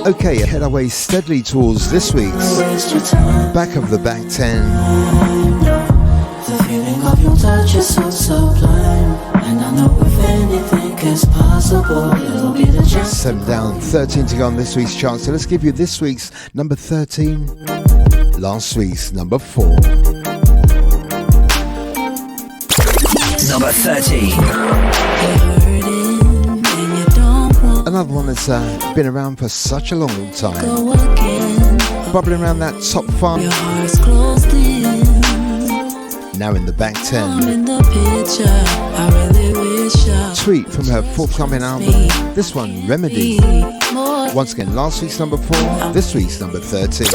Okay, head our way steadily towards this week's back of the back 10. The feeling of your touch is so sublime, and I know if anything is possible, it'll be the chance. 7 down, 13 to go on this week's chart. So let's give you this week's number 13, last week's number 4. Number 13. Another one that's been around for such a long time. Bubbling around that top 5. Now in the back 10. Tweet from her forthcoming album. This one, Remedy. Once again, last week's number 4. This week's number 13.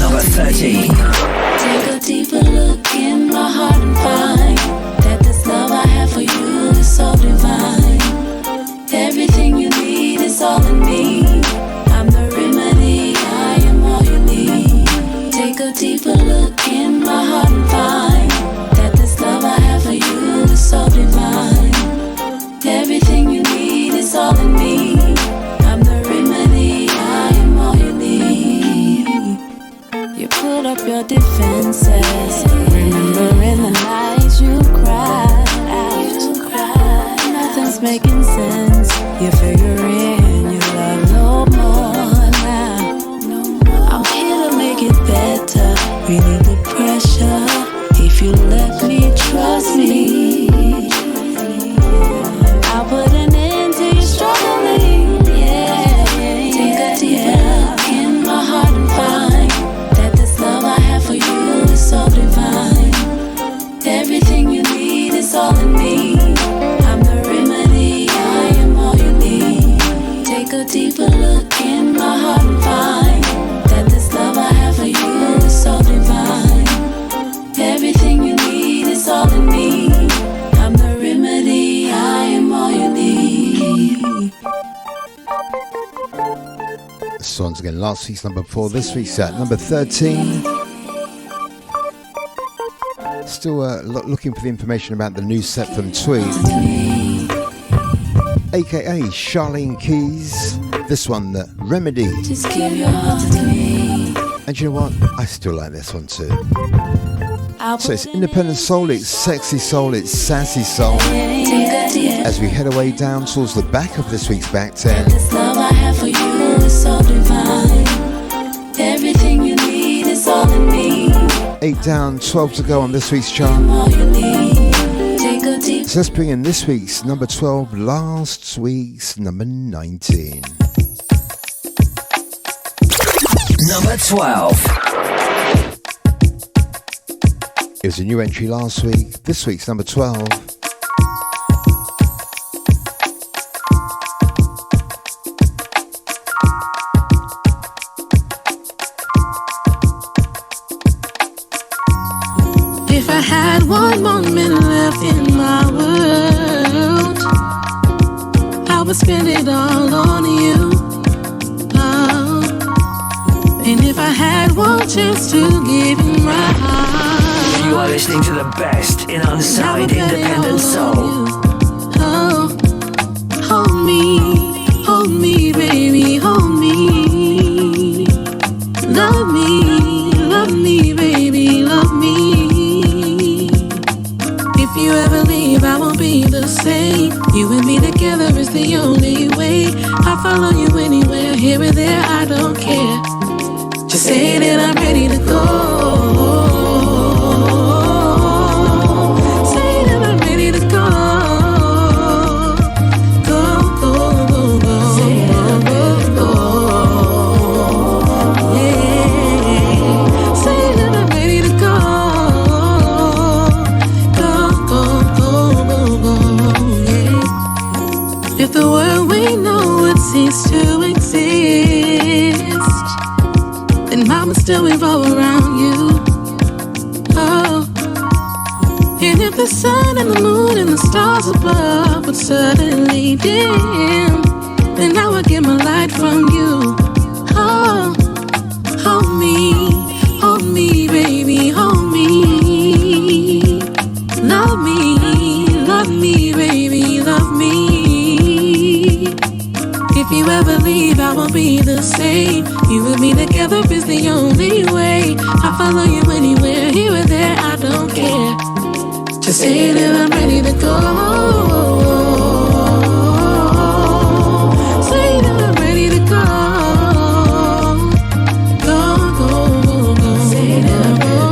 Number 13. Take a deeper look in my heart and find that this love I have for you is so divine. Everything you need is all in me. I'm the remedy, I am all you need. Take a deeper look in my heart and find that this love I have for you is so divine. Everything you need is all in me. I'm the remedy, I am all you need. You put up your defenses, remembering the nights you cried out. Nothing's making sense. You're figuring your love no more now. I'm here to make it better, relieve the pressure. If you let me, trust me, I'll put an end to your struggling. Yeah, take a deeper look in my heart and find that this love I have for you is so divine. Everything you need is all in me. I'm the remedy, I am all you need. Take a deeper look in my heart and find that this love I have for you is so divine. Everything you need is all in me. I'm the remedy, I am all you need. This one's again last week's number 4. This week's number 13. Still looking for the information about the new set from Tweet, aka Charlene Keys. This one, the Remedy. Just give your heart to me. And you know what? I still like this one too. So it's independent soul, it's sexy soul, it's sassy soul. As we head away down towards the back of this week's back 10. This love I have for you is so divine. Everything you need is all in me. 8 down, 12 to go on this week's chart. So let's bring in this week's number 12, last week's number 19. Number 12. It was a new entry last week. This week's number 12. If I had one more minute left in my world, I would spend it all on you. And if I had one chance to give you my heart, you are listening to the best in unsigned independent soul. Hold me, baby, hold me. Love me, baby, love me. If you ever leave, I won't be the same. You and me together is the only way. I'll follow you anywhere. here or there, I don't care. Just say that I'm ready to go. Say that I'm ready to go. Go, go, go, go. Say that I'm ready to go. Yeah. Say that I'm ready to go. Go, go, go, go, go. Yeah. If the world we know would cease to exist, then mama still revolve around you. Oh, and if the sun and the moon and the stars above would suddenly dim, then I would get my light from you. Oh, hold me, baby, hold me. Love me, baby, love me. If you ever leave, I won't be the same. You and me together is the only way. I follow you anywhere, here or there, I don't care. Just say that I'm ready to go. Say that I'm ready to go. Go, go, go, go. Say that I'm ready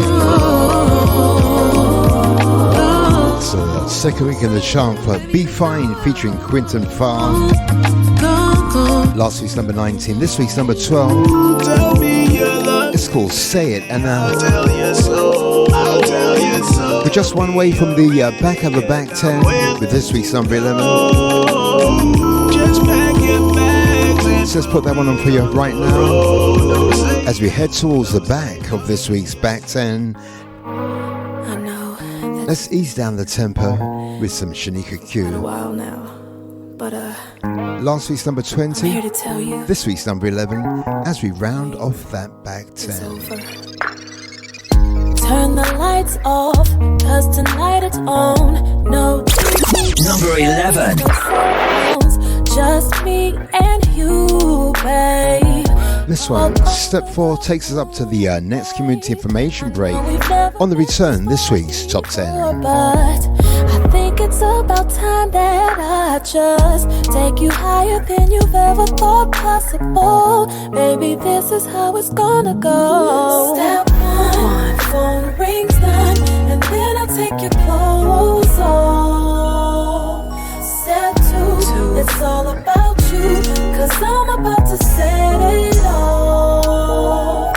to go. It's second week in the chart for Be Fine featuring Quinton Farr. Last week's number 19, this week's number 12. It's called Say It, and we're just one way from the back of the back 10 with this week's number 11. So let's put that one on for you right now as we head towards the back of this week's back 10. Let's ease down the tempo with some Shanika Q. Been a while now, but Last week's number 20, I'm here to tell you, this week's number 11, as we round off that back 10. Turn the lights off, cause tonight it's on. No Number 11. Just me and you, babe. This one, Step 4, takes us up to the next community information break. On the return, this week's Top 10. But I think it's about time that I just take you higher than you've ever thought possible. Baby, this is how it's gonna go. Step 1, phone rings done, and then I'll take your clothes off. Step 2, it's all about you, cause I'm about to set it off.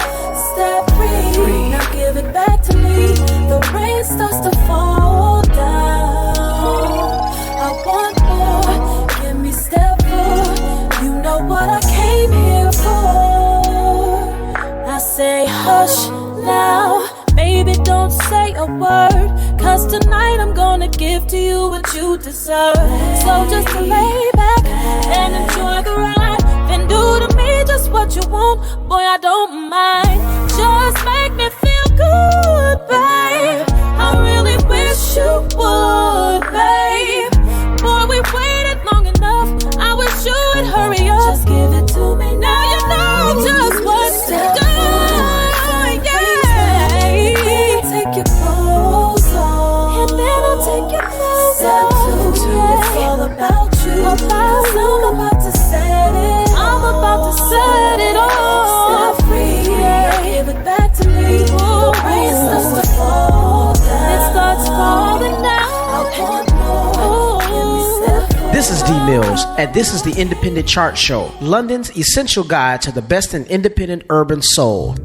Step 3, now give it back to me. The rain starts to fall down. I want more, give me step 4. You know what I came here for. I say hush now, baby, don't say a word, cause tonight I'm gonna give to you what you deserve. So just lay back and enjoy the ride, then do to me just what you want, boy, I don't mind. Just make me feel good, babe. I really wish you would, babe. Boy, we waited long enough, I wish you would hurry up. Just give it to me now, you know just what to do. Take your clothes off, and then I'll take your clothes off. Step 2, it's all about you, cause I'm about to set it. I'm about to set it off. Step 3, yeah, give it back to me. The rain starts to fall down. It starts falling down. I want more. Give me step 4. This is D Mills, and this is the Independent Chart Show, London's essential guide to the best in independent urban soul.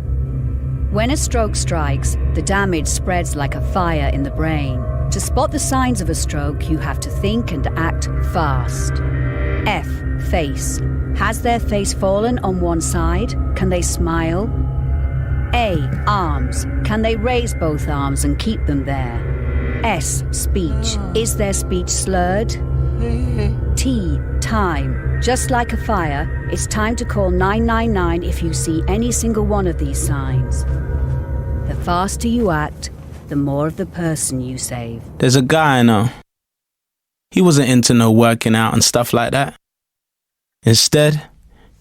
When a stroke strikes, the damage spreads like a fire in the brain. To spot the signs of a stroke, you have to think and act fast. F. Face. Has their face fallen on one side? Can they smile? A. Arms. Can they raise both arms and keep them there? S. Speech. Is their speech slurred? T. Time. Just like a fire, it's time to call 999 if you see any single one of these signs. The faster you act, the more of the person you save. There's a guy I know. He wasn't into no working out and stuff like that. Instead,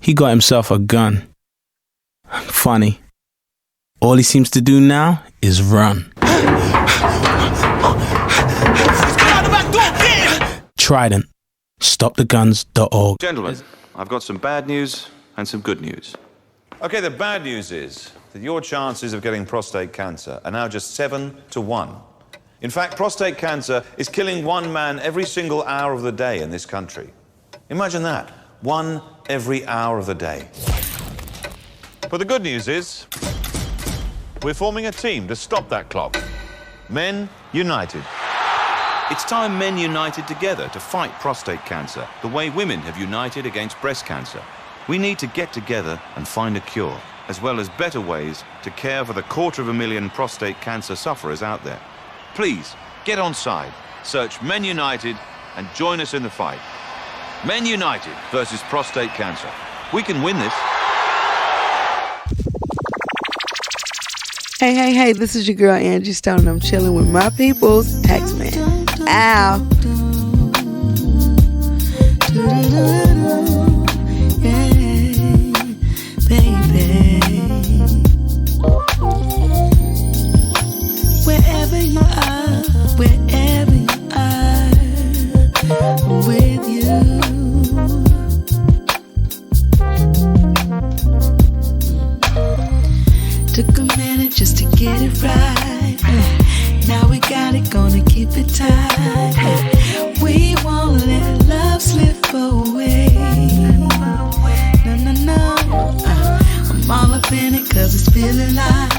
he got himself a gun. Funny. All he seems to do now is run. Trident. StopTheGuns.org. Gentlemen, I've got some bad news and some good news. Okay, the bad news is that your chances of getting prostate cancer are now just 7 to 1. In fact, prostate cancer is killing one man every single hour of the day in this country. Imagine that, one every hour of the day. But the good news is, we're forming a team to stop that clock. Men United. It's time men united together to fight prostate cancer, the way women have united against breast cancer. We need to get together and find a cure, as well as better ways to care for the 250,000 prostate cancer sufferers out there. Please, get on side, search Men United and join us in the fight. Men United versus prostate cancer. We can win this. Hey, this is your girl Angie Stone and I'm chilling with my peoples, Taxman. Ow. Wherever you are, I'm with you. Took a minute just to get it right. Now we got it, gonna keep it tight. We won't let love slip away. No. I'm all up in it 'cause it's feeling like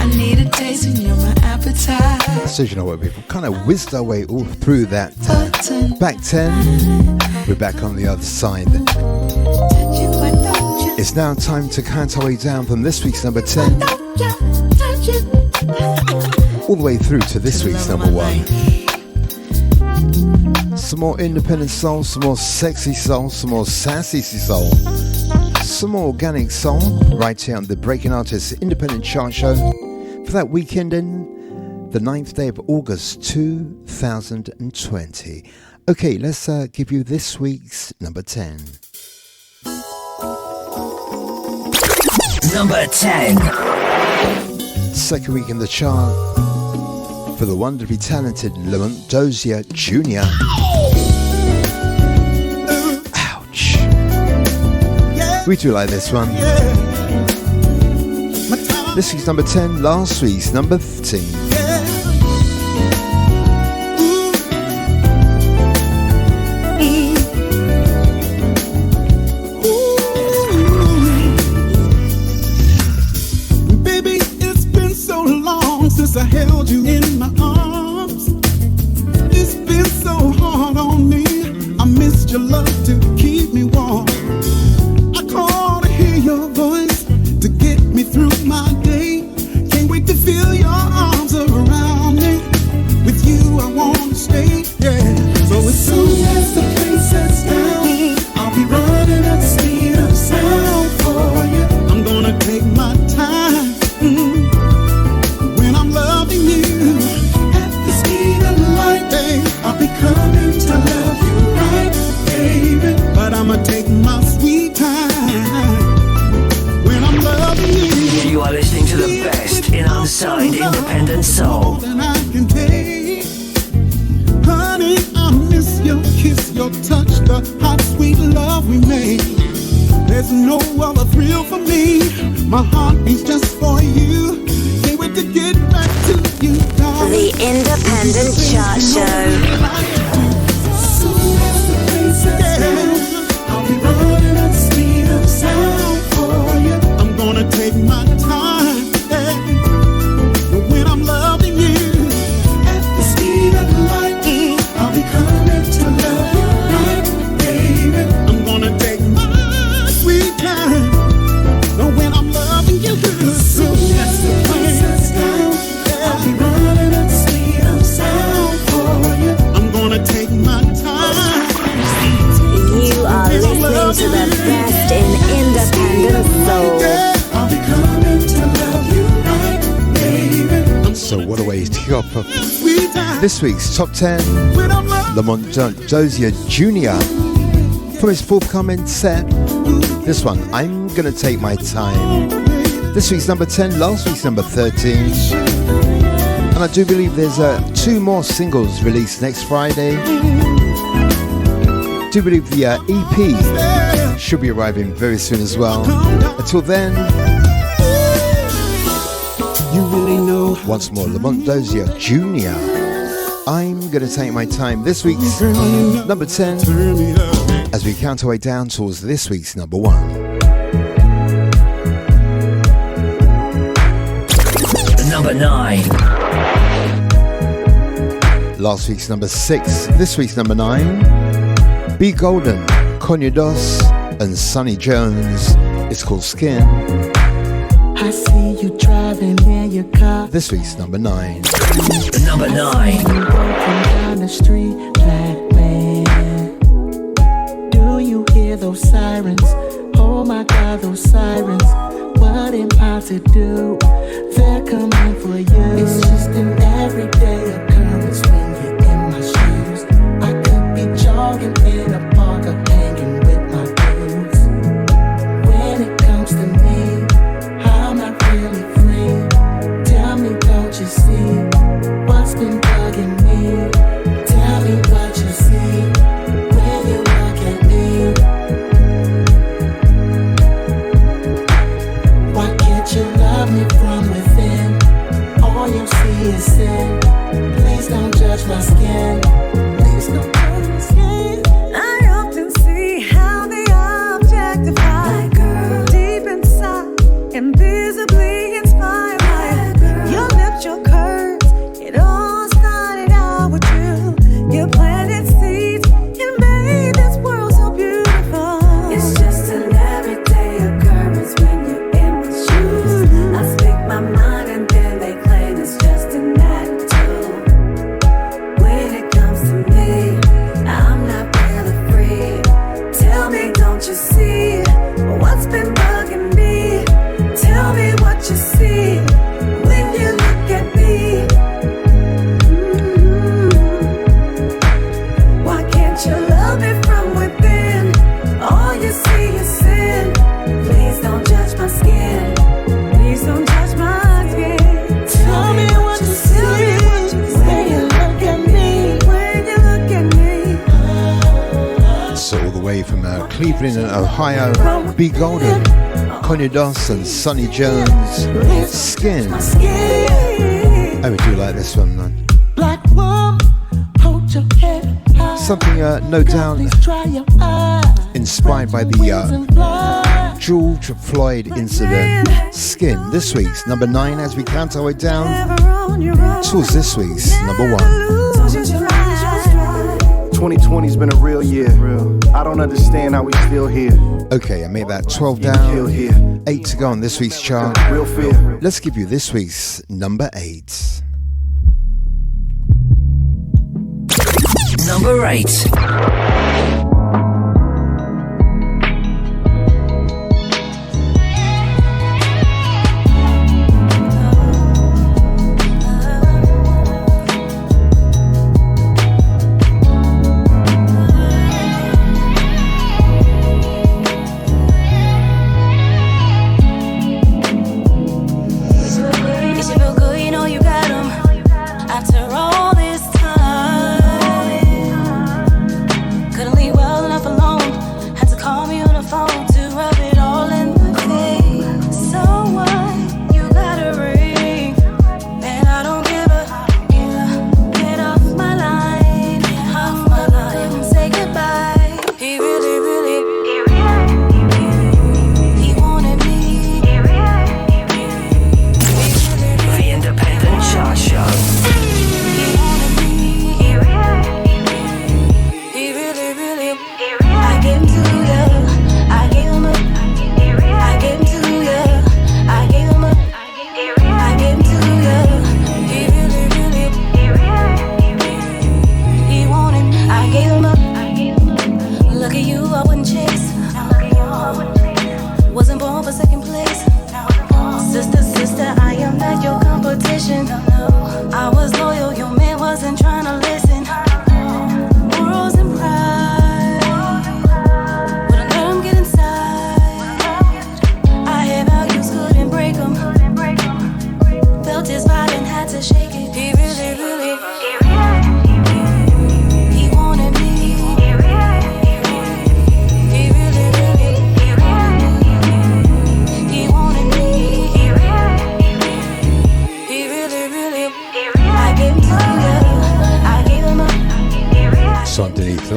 I need a taste and you're my appetite. So you know what, we've kind of whizzed our way all through that back 10. We're back on the other side. It's now time to count our way down from this week's number 10 all the way through to this week's number 1. Some more independent soul, some more sexy soul, some more sassy soul, some more organic soul right here on the Breaking Artists Independent Chart Show for that weekend in the 9th day of August 2020. Okay, let's give you this week's number 10. Number 10. Second week in the chart for the wonderfully talented Lamont Dozier Jr. Ouch. We do like this one. This week's number 10, last week's number 15. I held you in my arms. It's been so hard on me. I missed your love to keep me warm. I call to hear your voice to get me through my day. Can't wait to feel your arms around me. With you I want to stay, yeah. So as soon as the plane sets down, I'll be running at the speed of sound for you. I'm gonna take my time. I'll be coming to love you right, baby. But I'ma take my sweet time when I'm loving you. You are listening to the best in unsigned independent soul. And I can take, honey, I miss your kiss, your touch, the hot sweet love we made. There's no other thrill for me. My heart beats just for you. Can't wait to get back to you, darling. The Independent Chart Show. I'll be running at the speed of sound for you. I'm gonna take my time, yeah. When I'm loving you at the speed of light, I'll be coming to love you right, baby. I'm gonna take my sweet time when I'm loving you. So that's the plane sets down. I'll be running at the speed of sound for you. I'm gonna take my time. You are listening to the best in independent soul. I'll be coming to love you right, baby. So what a way to kick off this week's top 10. Lamont Dozier Jr. from his forthcoming set. This one, I'm Gonna Take My Time. This week's number 10, last week's number 13. And I do believe there's 2 more singles released next Friday. I do believe the EP should be arriving very soon as well. Until then, you really know. Once more, Lamont Dozier Jr. I'm gonna take my time. This week's number 10 as we count our way down towards this week's number 1. Number 9. Last week's number 6. This week's number 9. B. Golden, Kanye Dos, and Sonny Jones. It's called Skin. I see you driving in your car. This week's number 9. Number 9. You walking down the street, black man. Do you hear those sirens? Oh my God, those sirens. What am I to do? They're coming for you. It's just an everyday occurrence when you're in my shoes. I could be jogging in a park or hanging with my dudes. When it comes to me, I'm not really free. Tell me, don't you see what's been bugging me? Tell me what you see when you look at me. Why can't you love me from within? All you see is sin. Please don't judge my skin. Please don't judge my skin. I often see how they objectify that girl deep inside, invisibly inspired by your lips, your curves. It all started out with you. You planted seeds and made this world so beautiful. It's just an everyday occurrence when you're in my shoes. I speak my mind and then they claim it's just an attitude. When it comes to me, I'm not really free. Tell me, don't you see what's been bugging me? Tell me what you see when you look at me. Why can't you love me from within? All you see is sin. Please don't judge my skin. Please don't judge my skin. Tell me what you see when you look at me. When you look at me. So all the way from Cleveland, Ohio, B. Golden, Kanye Dos, and Sonny Jones. Skin. I would do like this one, man. Black woman, hold your head high. Something, no doubt, Please dry your eyes. inspired by the George Floyd incident. Skin. This week's number 9 as we count our way down towards this week's number 1. 2020's been a real year. I don't understand how we still here. Okay, I made that 12 down. 8 to go on this week's chart. Real fear. Let's give you this week's number 8. Number 8. After all this time, could've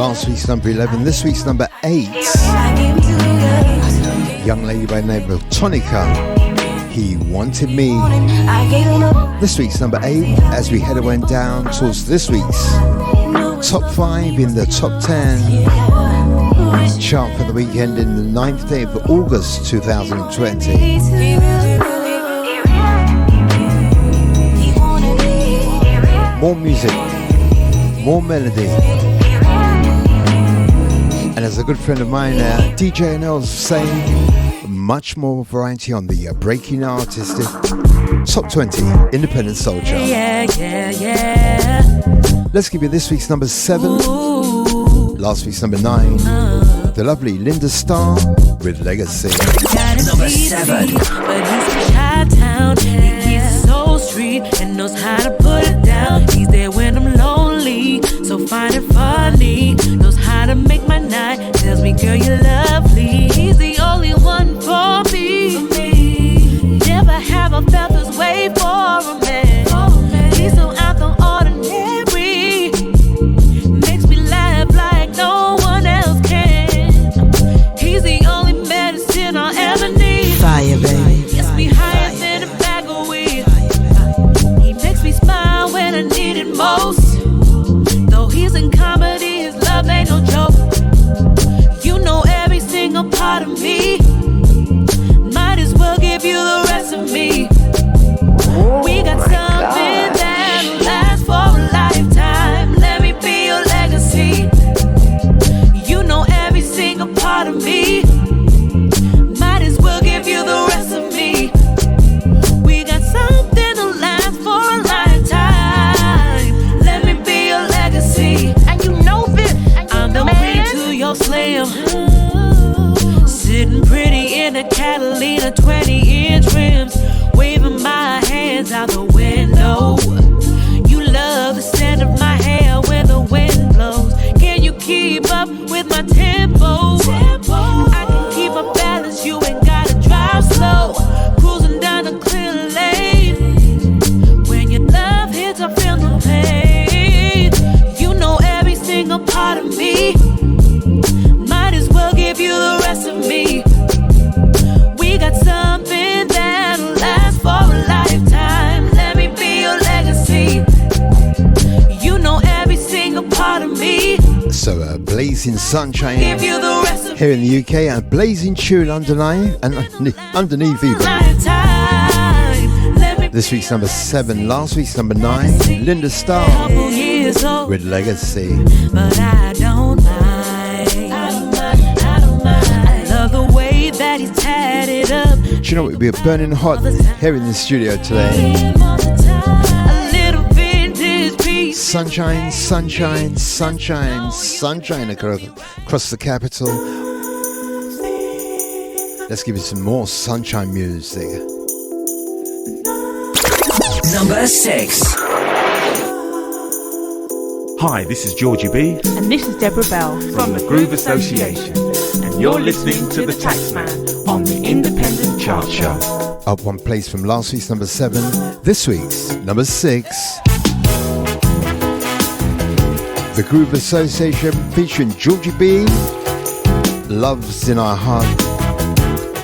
Last week's number 11, this week's number 8. Young lady by the name of Tonica, He Wanted Me. This week's number 8, as we head went down towards this week's top 5 in the top 10 chart for the weekend in the 9th day of August 2020. More music, more melody. And as a good friend of mine, DJ NL's saying, much more variety on the Breaking Artistic Top 20 Independent Soul Chart. Yeah. Let's give you this week's number 7, last week's number 9, the lovely Linda Starr with Legacy. Number 7. But he's from Chi-Town, he keeps it so street and knows how to put it down. He's there when I'm lonely, so fine and funny, knows how to make my night, tells me girl you're lovely. He's the only one for me. Never have I felt this way for a man. He's so out the ordinary, makes me laugh like no one else can. He's the only medicine I ever need. Fire, baby. Gets me higher than a bag of weed. He makes me smile when I need it most. Though he's in comedy, his love ain't no joke. You know every single part of me. Might as well give you the rest of me. We got something that'll last for a lifetime. Let me be your legacy. You know every single part of me. Might as well give you the rest of me. We got something that'll last for a lifetime. Let me be your legacy. And you know this. I'm the queen to your slam. Sitting pretty in a Catalina 20-inch rims, waving my hands out the window. You love the scent of my hair when the wind blows. Can you keep up with my tempo? I can keep my balance, you ain't gotta drive slow. Cruising down a clear lane. When your love hits, I feel no pain. You know every single part of me. Might as well give you the rest of me. We got something that'll last for a lifetime. Let me be your legacy. You know every single part of me. So Blazing Sunshine Give you the rest of here in the UK, and Blazing Tune underneath even. This week's number 7, last week's number 9, Linda Starr with Legacy. But I don't mind. I love the way that he's tatted up. Do you know what would be burning hot here in the studio today? A little vintage piece. Sunshine, sunshine, sunshine, sunshine across the capital. Let's give you some more sunshine music. Number 6. Hi, this is Georgie B. And this is Deborah Bell from the Groove Association. And you're listening to the Taxman on the Independent Chart Show. Up one place from last week's number 7, this week's number 6. The Groove Association featuring Georgie B. Love's in Our Heart.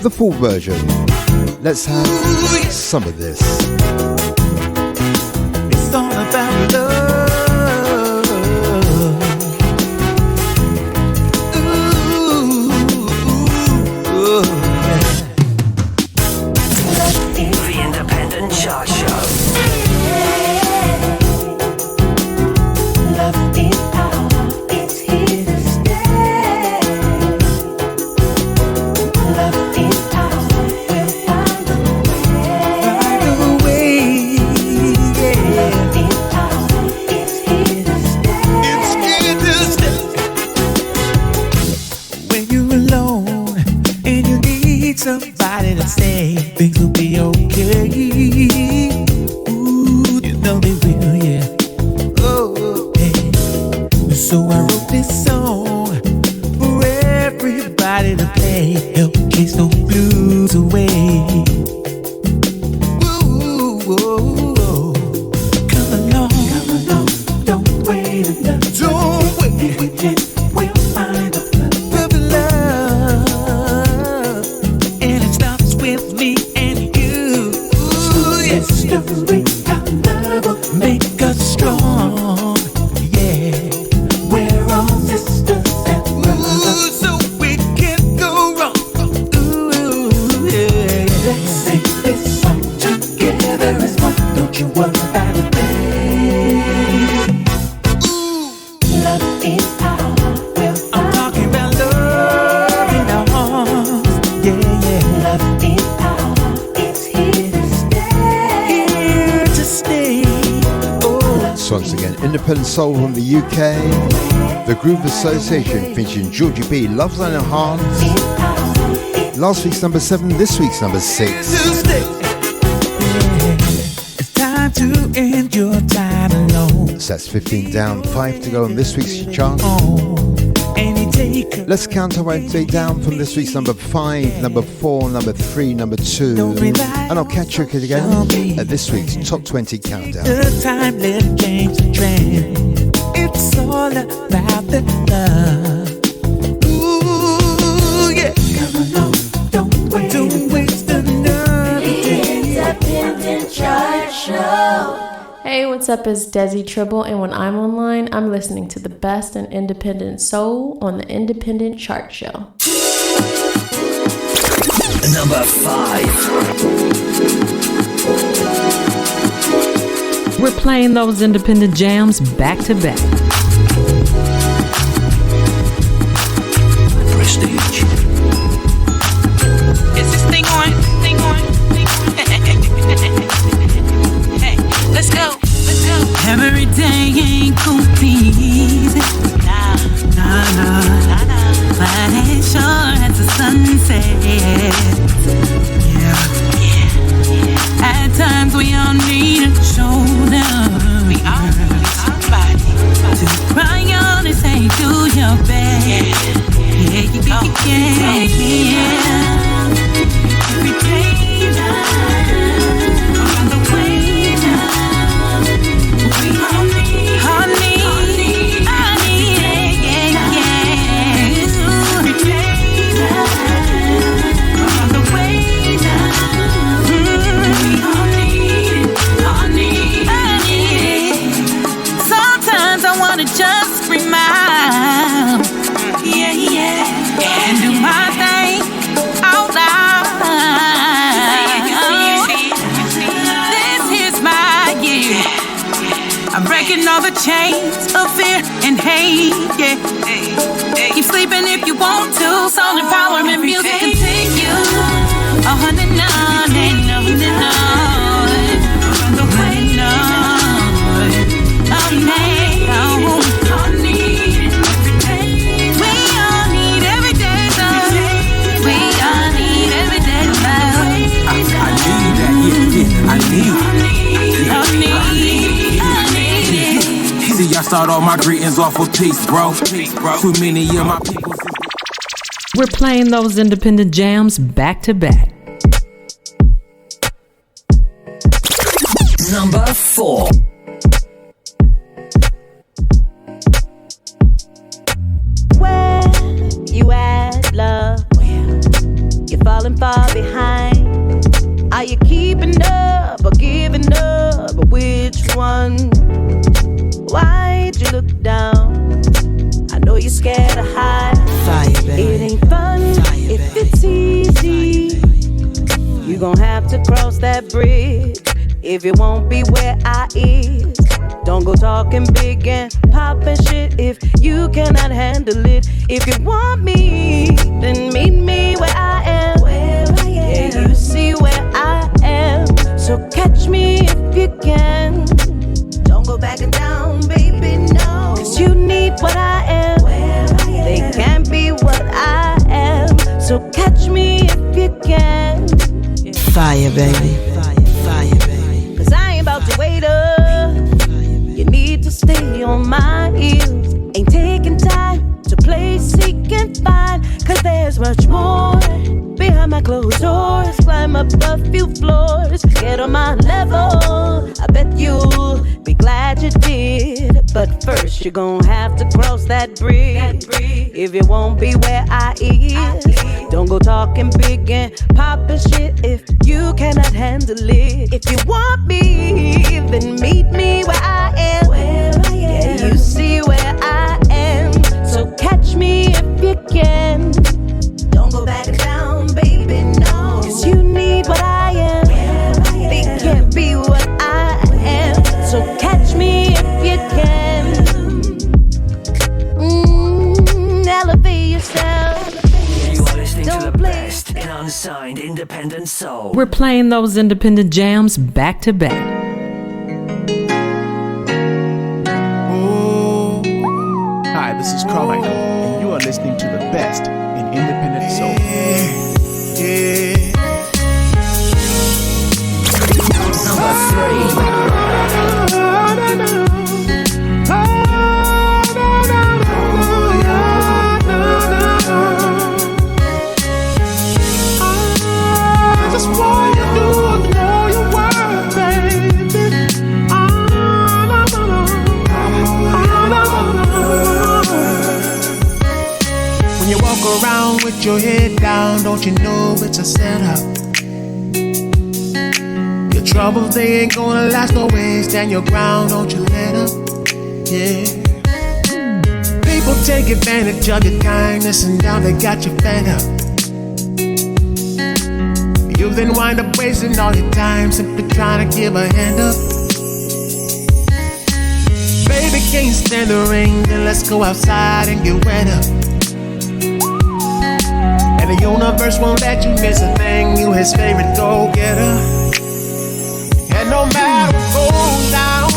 The full version. Let's have some of this. It's all about love. The Independent Chart Show. Love is power, it's here to stay. Love is power, we'll find a way. Love is power, it's here to stay. It's here to stay. When you're alone and you need somebody to say things will be okay. Ooh, you know they will, yeah. Oh, hey. So I wrote this song for everybody to play, help chase those blues away. Ooh, oh, oh. Come along, don't wait enough. Don't wait. history. Our love will make us strong. Yeah, we're all sisters and brothers, so we can't go wrong. Ooh, yeah. Let's sing this song together as one. Don't you worry about a thing. Love is our will. I'm talking about love in our hearts. Yeah, yeah. Love is our, it's here to stay. Here to stay. Oh. So once again, Independent Soul from the UK, the Groove Association featuring Georgie B, Love's in Our Hearts. Last week's number 7, this week's number 6. It's time to end your time alone. So that's 15 down, 5 to go on this week's chart. Let's count our way down from this week's number 5, number 4, number 3, number 2. And I'll catch you again at this week's Top 20 Countdown. The time let change the trend. It's all about the love. Ooh, yeah. Come along, don't waste another day. Independent Chart Show. Hey, what's up? It's Desi Tribble, and when I'm online, I'm listening to the best in independent soul on the Independent Chart Show. Number 5. We're playing those independent jams back to back. Prestige. Is this thing on? Hey, let's go. Every day ain't gon' be easy. Nah. But it sure as the sunset. Yeah. At times we all need a shoulder. We all need somebody to cry on and say, do your best. Yeah. Every day on the way now. We all need, honey, I need it, yeah. Every day on the way now. We all need, honey, I need it. Sometimes I wanna just smile, and do my thing out loud. This is my year. I'm breaking all the chains of fear and hate, yeah. Keep sleeping if you want to. Soul empowerment music continue. On and on and on and on. On the way on. Oh, man. I need. See, I start all my greetings off with peace, bro. Too many of my people. We're playing those independent jams back to back. Number 4. Where you at, love? You're falling far behind. Are you keeping up or giving up? Or which one? Why'd you look down? I know you're scared to hide. Fire, baby. It ain't fun if it's easy. You gon' have to cross that bridge if it won't be where I is. Don't go talking big and popping shit if you cannot handle it. If you want me, then meet me where I am. Yeah, you see where I am. So catch me if you can. Don't go backing down, baby, no. Cause you need what I am. They can't be what I am. So catch me if you can. Fire, baby. Fire, baby. Cause I ain't about to wait up. You need to stay on my heels. Ain't taking time to play seek and find. Cause there's much more behind my closed doors. Climb up a few floors, get on my level. I bet you'll be glad you did. But first First you're gonna have to cross that bridge. If you won't be where I is, don't go talking big and poppin' shit if you cannot handle it. If you want me, then meet me where I am. Yeah, you see where I am. So catch me if you can. Don't go back down, baby, no. Cause you need what I am. They can't be what I am. So catch me if you can. Elevate yourself. You are listening to the best in unsigned independent soul. We're playing those independent jams back to back. Hi, this is Carmichael, and you are listening to the best in independent soul. Number 3. Around with your head down, don't you know it's a setup? Your troubles, they ain't gonna last always. Stand your ground, don't you let up. Yeah. People take advantage of your kindness, and now they got you fed up. You then wind up wasting all your time simply trying to give a hand up. Baby, can't stand the rain, then let's go outside and get wet up. The universe won't let you miss a thing. You his favorite go-getter. And no matter what goes down,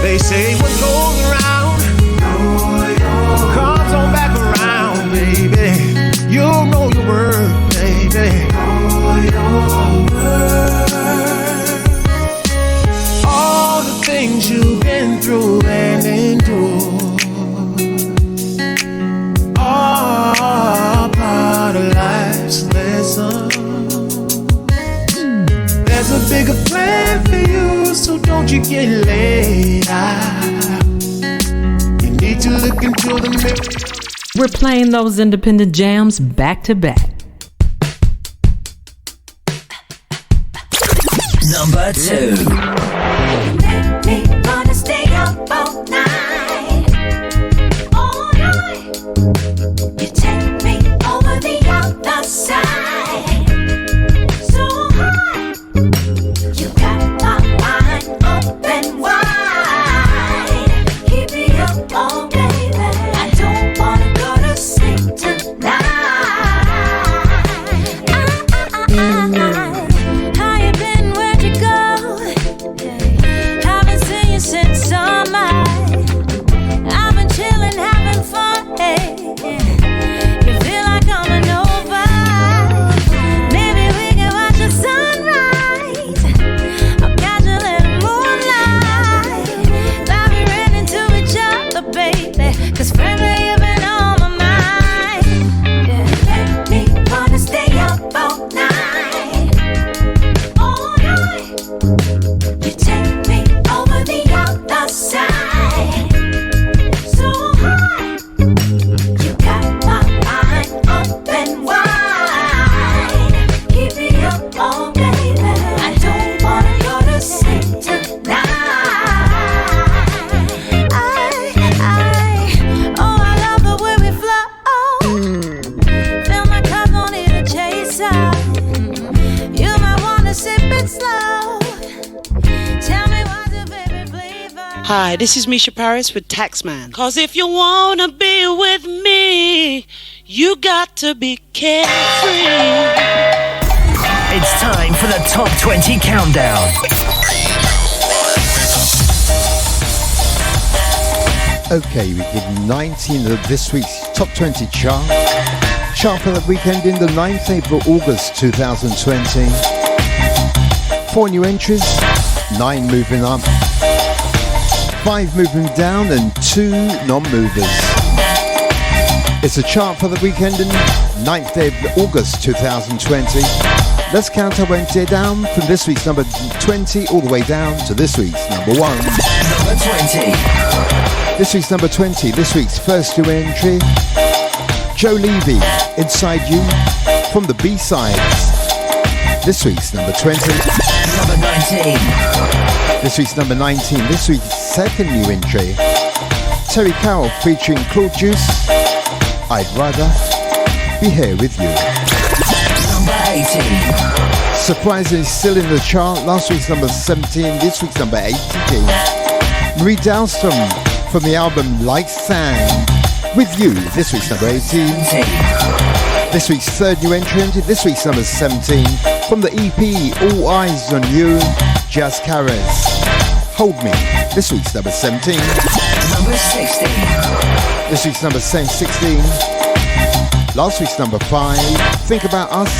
they say what goes around comes on back around, baby. You know your worth, baby. Things you've been through and endured are part of life's lesson. There's a bigger plan for you, so don't you get laid out. You need to look into the mirror. We're playing those independent jams back to back. Number 2. Me wanna stay up all night, all night. You take me over the other side, so high. You got my mind open wide. Keep me up all day, I don't wanna go to sleep tonight. How you been? Where'd you go? Since summer, I've been chillin', having fun. Hey, you feel like coming over? Maybe we can watch the sunrise. I'll catch a little moonlight. I'll be running to each other, baby. 'Cause frankly, you've been on my mind. Yeah. Make me wanna stay up all night, all night. You take me over the other side, so high. You got my mind open wide. Keep me up all day, I don't wanna go to sleep tonight. I love the way we flow. Fill my cup, don't need a chaser. You might wanna sip it slow. Tell me what's your favorite flavor. Hi, this is Misha Paris with Taxman. 'Cause if you wanna be with me, you got to be carefree. It's time for the Top 20 Countdown. Okay, we did 19 of this week's Top 20 chart. Chart for the weekend in the 9th April, August 2020. 4 new entries, 9 moving up, 5 moving down and 2 non-movers. It's a chart for the weekend in 9th day of August 2020. Let's count our way down from this week's number 20 all the way down to this week's number 1. Number 20. This week's number 20, this week's first new entry, Joe Levy, Inside You, from the B-sides. This week's number 20. Number 19. This week's number 19, this week's second new entry, Terry Carroll featuring Claude Juice, I'd Rather Be Here With You. Number 18. Surprisingly still in the chart, last week's number 17, this week's number 18. Marie Dahlstrom from the album Like Sand, With You, this week's number 18. This week's third new entrant, this week's number 17, from the EP All Eyes On You, Jazz Carras, Hold Me, this week's number 17. Number 16. This week's number 16. Last week's number 5, Think About Us,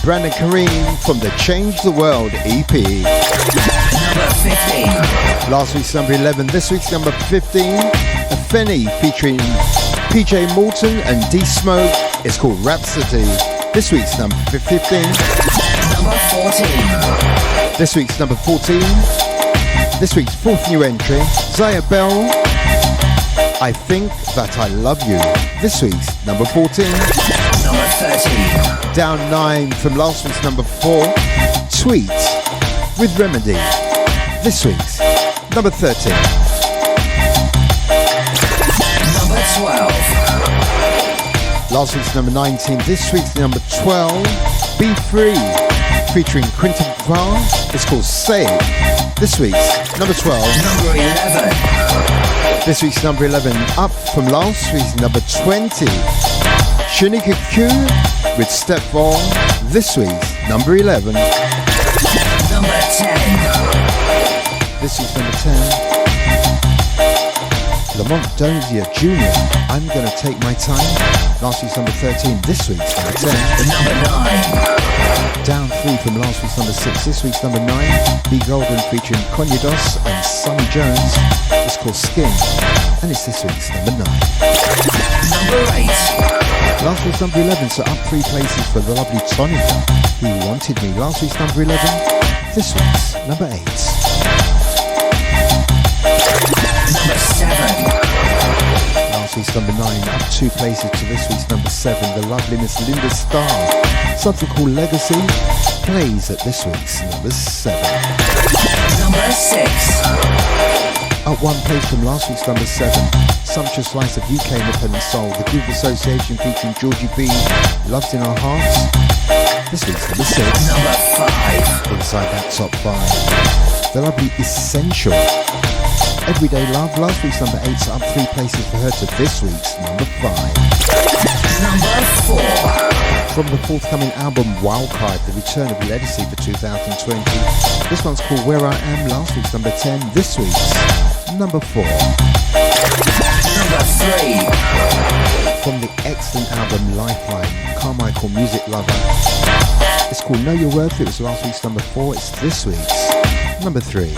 Brandon Kareem from the Change the World EP. Number 15. Last week's number 11, this week's number 15, a Fenny featuring PJ Morton and D Smoke. It's called Rhapsody. This week's number 15. Number 14. This week's number 14. This week's fourth new entry, Zaya Bell, I Think That I Love You. This week's number 14. Number 13. Down 9 from last week's number 4, Tweet with Remedy. This week's number 13. Number 12. Last week's number 19, this week's number 12, Be Free, featuring Quentin Farr. It's called Say It. This week's number 12. Number 11. This week's number 11, up from last week's number 20, Shanika Q with Step 4. This week's number 11. Number 10. This week's number 10. Lamont Dozier Jr., I'm Gonna Take My Time. Last week's number 13, this week's number 10. Number 9. Down 3 from last week's number 6, this week's number 9. B Golden featuring Kanye Dos and Sonny Jones. It's called Skin, and it's this week's number 9. Number 8. Last week's number 11, so up 3 places for the lovely Tonica. He Wanted Me. Last week's number 11, this week's number 8. Number 7. Last week's number 9, up 2 places to this week's number 7. The lovely Miss Linda Starr, something called Legacy, plays at this week's number 7. Number 6. Up 1 place from last week's number 7, Sumptuous Slice of UK Independent Soul, the Groove Association featuring Georgie B, Love's in Our Hearts. This week's number 6. Number 5. Inside that top 5, the lovely Essential, Everyday Love. Last week's number 8, so up 3 places for her to this week's number 5. Number 4. From the forthcoming album Wildcard, the return of Legacy for 2020. This one's called Where I Am. Last week's number 10, this week's number 4. Number 3. From the excellent album Lifeline, Carmichael Music Lover. It's called Know Your Worth. It was last week's number 4. It's this week's number 3.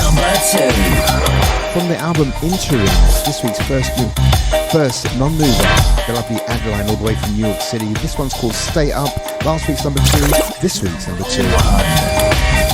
Number 2. From the album Interims, this week's first non-mover, the lovely Adeline all the way from New York City. This one's called Stay Up. Last week's number 2, this week's number 2.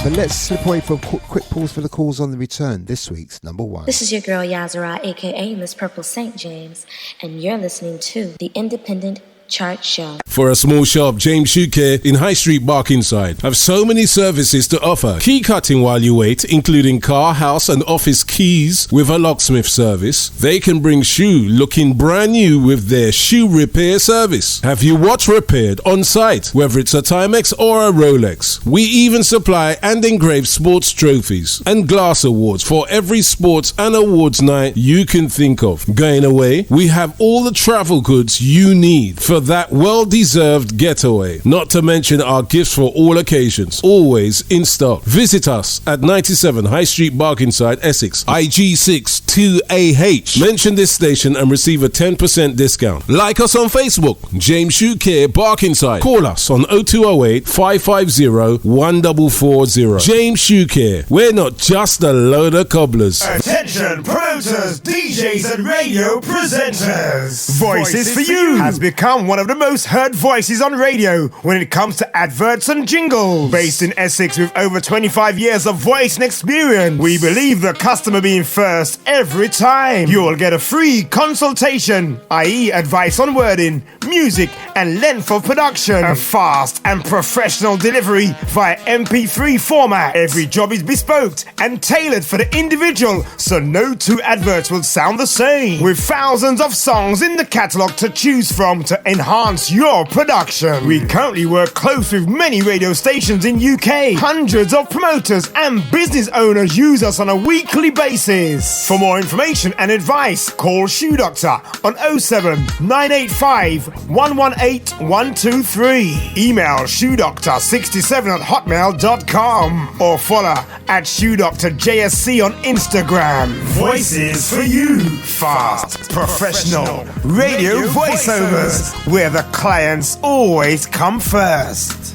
But let's slip away for a quick pause for the calls on the return. This week's number 1. This is your girl Yazara, aka Miss Purple St. James, and you're listening to the Independent Chart Show. For a small shop, James Shoe Care in High Street, Barkingside have so many services to offer. Key cutting while you wait, including car, house and office keys with a locksmith service. They can bring shoe looking brand new with their shoe repair service. Have your watch repaired on site, whether it's a Timex or a Rolex. We even supply and engrave sports trophies and glass awards for every sports and awards night you can think of. Going away, we have all the travel goods you need for that well-deserved getaway. Not to mention our gifts for all occasions, always in stock. Visit us at 97 High Street, Barkingside, Essex, IG6 2AH. Mention this station and receive a 10% discount. Like us on Facebook, James Shoe Care, Barkingside. Call us on 0208 550 1440. James Shoe Care. We're not just a load of cobblers. Attention! Attention, promoters, DJs and radio presenters. Voices for You has become one of the most heard voices on radio when it comes to adverts and jingles. Based in Essex with over 25 years of voicing experience, we believe the customer being first every time. You'll get a free consultation, i.e. advice on wording, music and length of production, a fast and professional delivery via MP3 format. Every job is bespoke and tailored for the individual, so no two adverts will sound the same. With thousands of songs in the catalogue to choose from to enhance your production. We currently work close with many radio stations in UK. Hundreds of promoters and business owners use us on a weekly basis. For more information and advice, call Shoe Doctor on 07 985 118 123. Email shoedoctor67@hotmail.com or follow at Shoe Doctor JSC on Instagram. Voices for You. Fast, professional radio voiceovers where the clients always come first.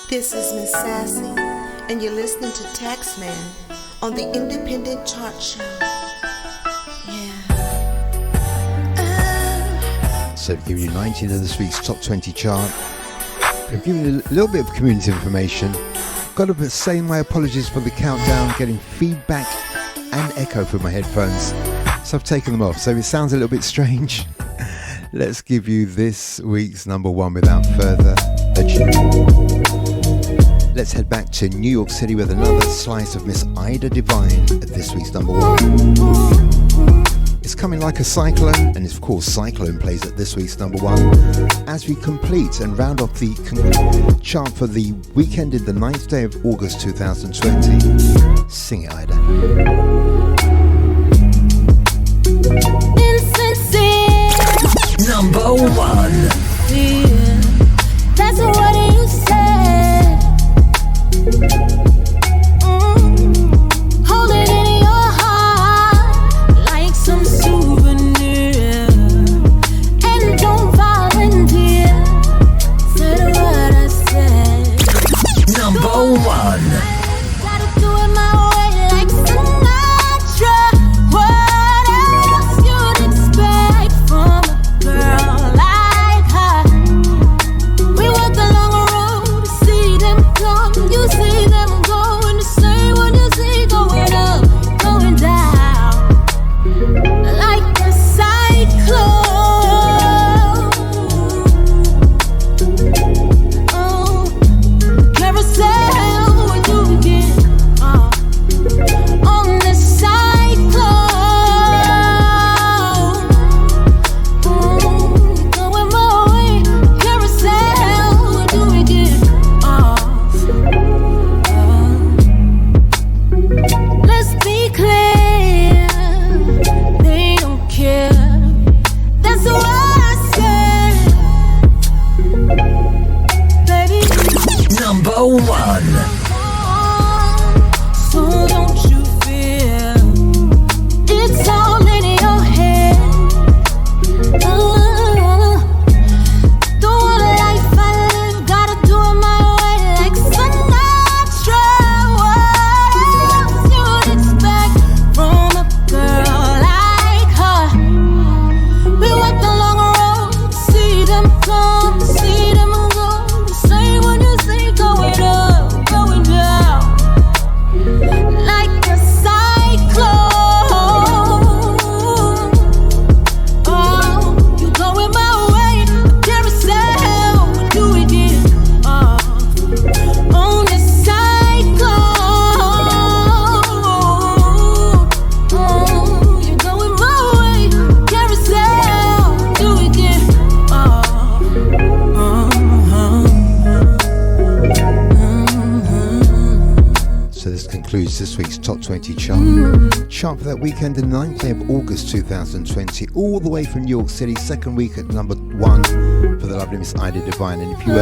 This is Miss Sassy, and you're listening to Taxman on the Independent Chart Show. So I've given you 19 of this week's top 20 chart. I've given you a little bit of community information. Got to say my apologies for the countdown, getting feedback and echo through my headphones. So I've taken them off, so it sounds a little bit strange. Let's give you this week's number one without further ado. Let's head back to New York City with another slice of Miss Ida Divine at this week's number one. It's coming like a cyclone, and of course Cyclone plays at this week's number one as we complete and round off the chart for the weekend in the 9th day of August 2020. Sing it, Ida. Insincere. Number one. Yeah, that's what you said. Hold it in your heart like some souvenir, and don't volunteer. Said what I said. Number one. Gotta do it my way like Sinatra. What else you'd expect from a girl like her? We walk the long road to see them come. You see them go, and to say what you see going up, going down like a cyclone. Oh, carousel, what you get on the cyclone. Going my way, carousel, what do we get Let's be clear, they don't care. That's what I said, baby. Number one. So don't you fear, it's all in your head. The one life I live, gotta do it my way like Sinatra. What else you'd expect from a girl like her? We walk the long road, see them come, see them go. Say what you say, going up, going down like a cyclone. Oh, you going my way, carousel, what do we get on the cyclone? Oh, you going my way, carousel, what do we get So this concludes this week's top 20 chart. Chart for that weekend in the 9th day of August 2020, all the way from New York City, second week at number one for the lovely Miss Ida Divine. And if you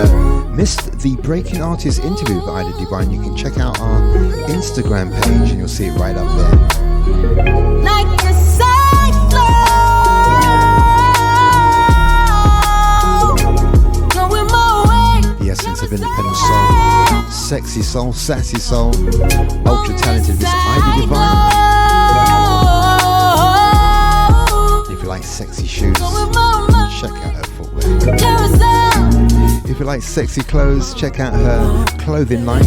missed the Breaking Artist interview with Ida Divine, you can check out our Instagram page and you'll see it right up there. like a cyclone. Going my way, The essence of independent soul, sexy soul, sassy soul, ultra talented Miss Ivy Divine. If you like sexy shoes, check out her footwear. If you like sexy clothes, check out her clothing line.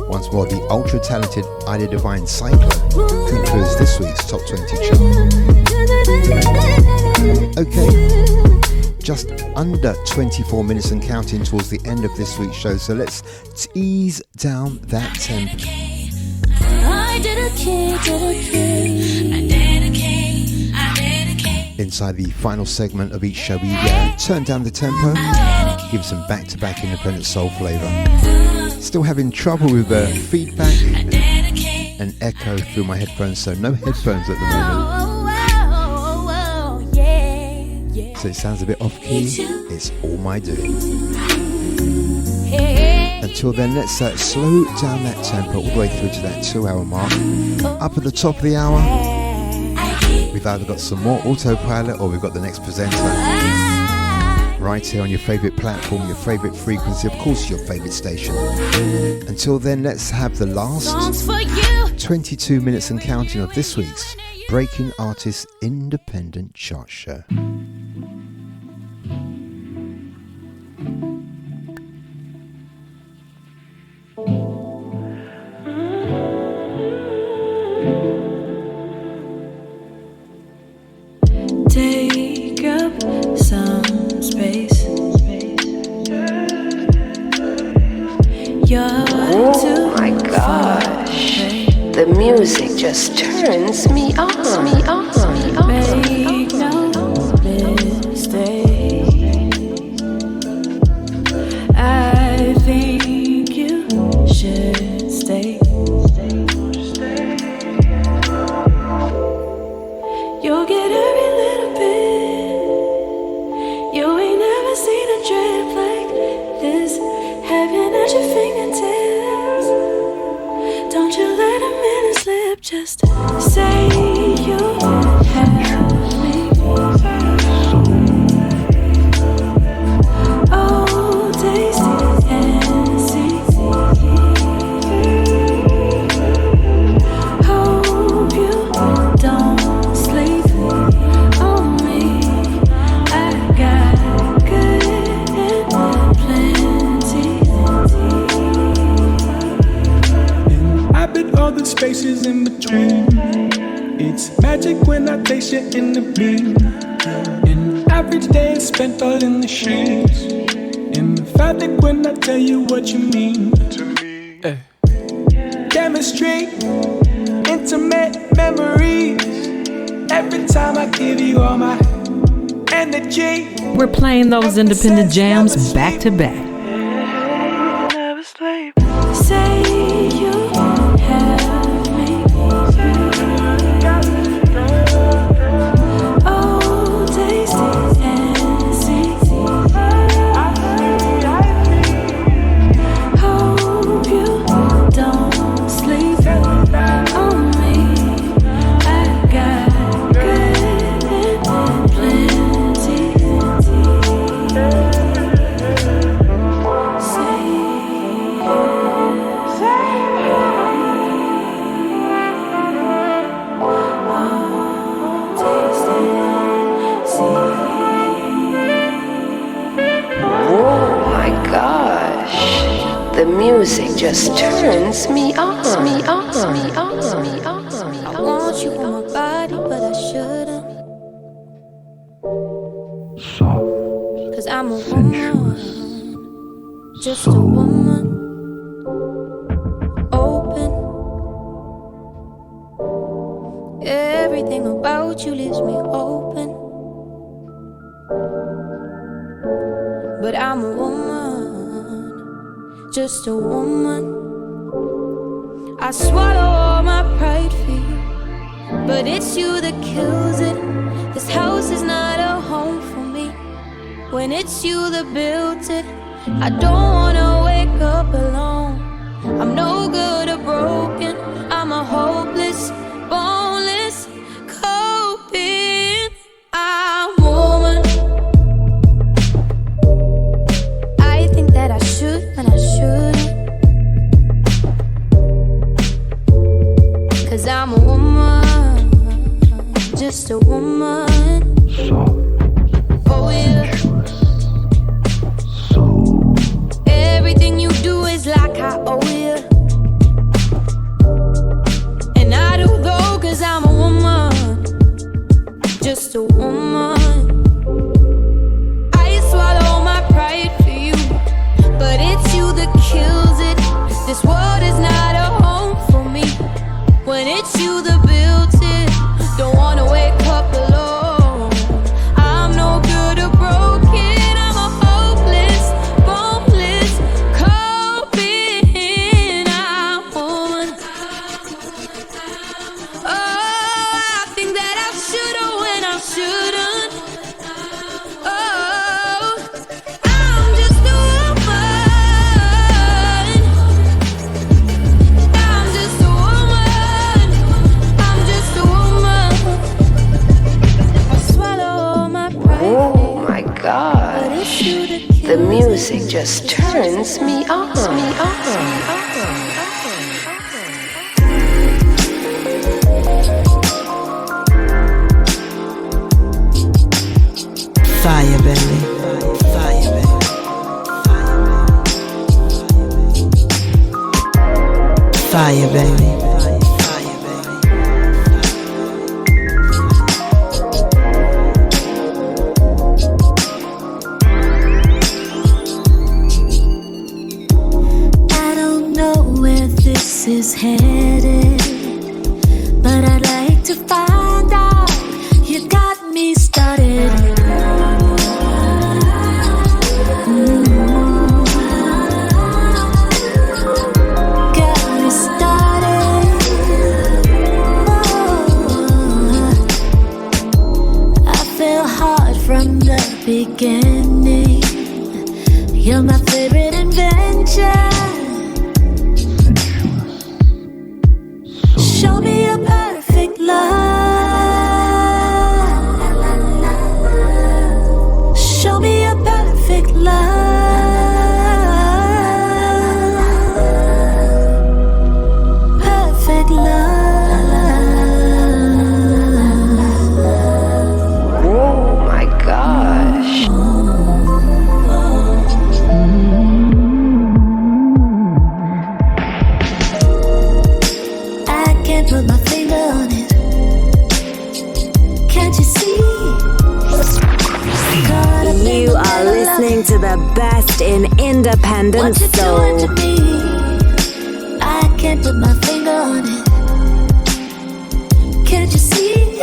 Once more, the ultra talented Ida Divine Cycler concludes this week's Top 20 chart. Okay, just under 24 minutes and counting towards the end of this week's show, so let's ease down that tempo. Inside the final segment of each show, we turn down the tempo, give some back-to-back independent soul flavour. Still having trouble with feedback and echo through my headphones, so no headphones at the moment. So it sounds a bit off-key. It's all my doing. Until then, let's slow down that tempo all the way through to that 2-hour mark. Up at the top of the hour, we've either got some more autopilot or we've got the next presenter. Right here on your favourite platform, your favourite frequency, of course your favourite station. Until then, let's have the last 22 minutes and counting of this week's Breaking Artists Independent Chart Show. Take up some space. Oh my gosh, the music just turns me on. Make no mistake, I think you should stay. You'll get every little bit. You ain't never seen a drip like this. Heaven at your fingertips. Don't you let a minute slip. Just say you have me. Oh, taste it and see. Hope you don't sleep on me. I got good and plenty. Inhabit all the spaces in between. It's magic when I taste you in the beam. An average day is spent all in the sheets. In the fabric when I tell you what you mean to me. Chemistry, intimate memories. Every time I give you all my energy. We're playing those independent jams back to back. Never sleep. Say you have me. Oh, taste it and see. Hope you don't sleep on me. I got good and plenty. Oh my gosh, the music just turns me on. I want you on my body, but I shouldn't. Cause I'm a woman, just a woman. Open. Everything about you leaves me open. But I'm a woman, just a woman. I swallow all my pride for you, but it's you that kills it. This house is not a home for me when it's you that built it. I don't wanna wake up alone. I'm no good or broken. I'm a hopeless, boneless, coping. I'm a woman. I think that I should, but I shouldn't. you do is like I owe you. And I do though, cause I'm a woman, just a woman. I swallow my pride for you, but it's you that kills it. This world is not a home for me when it's you that built it. Don't wanna wake up alone. I'm no good or broken. I'm a hopeless, boneless, coping woman. Oh, I think that I should've when I shouldn't. Oh, I'm just a woman. I'm just a woman. I'm just a woman. I swallow my pride. Oh my God. The music just turns me on. Fire, baby. Fire, baby. Fire, baby. I don't know where this is headed, but I'd like to find out. You got me started. Got me started. I fell hard from the beginning. You're my favorite invention. Show me a perfect love. Show me a perfect love. Perfect love. Oh my gosh. I can't put my finger on it. Can't you see? You are listening to the best in independent soul. To me, I can't put my finger on it. Can't you see?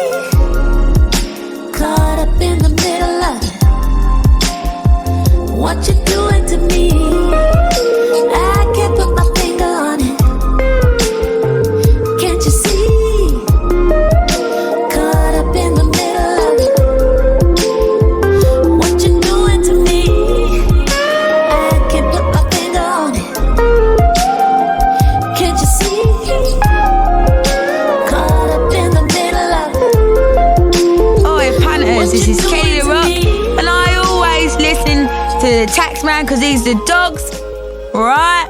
Caught up in the middle of it. What you doing to me? I can't put my finger on it. Can't you see? Caught up in the middle of it. What you doing to me? I can't put my finger on it. Can't you see? Caught up in the middle of it. Oi, punters, this is Katie the Rock, and I always listen to the Taxman because he's the dogs. Right.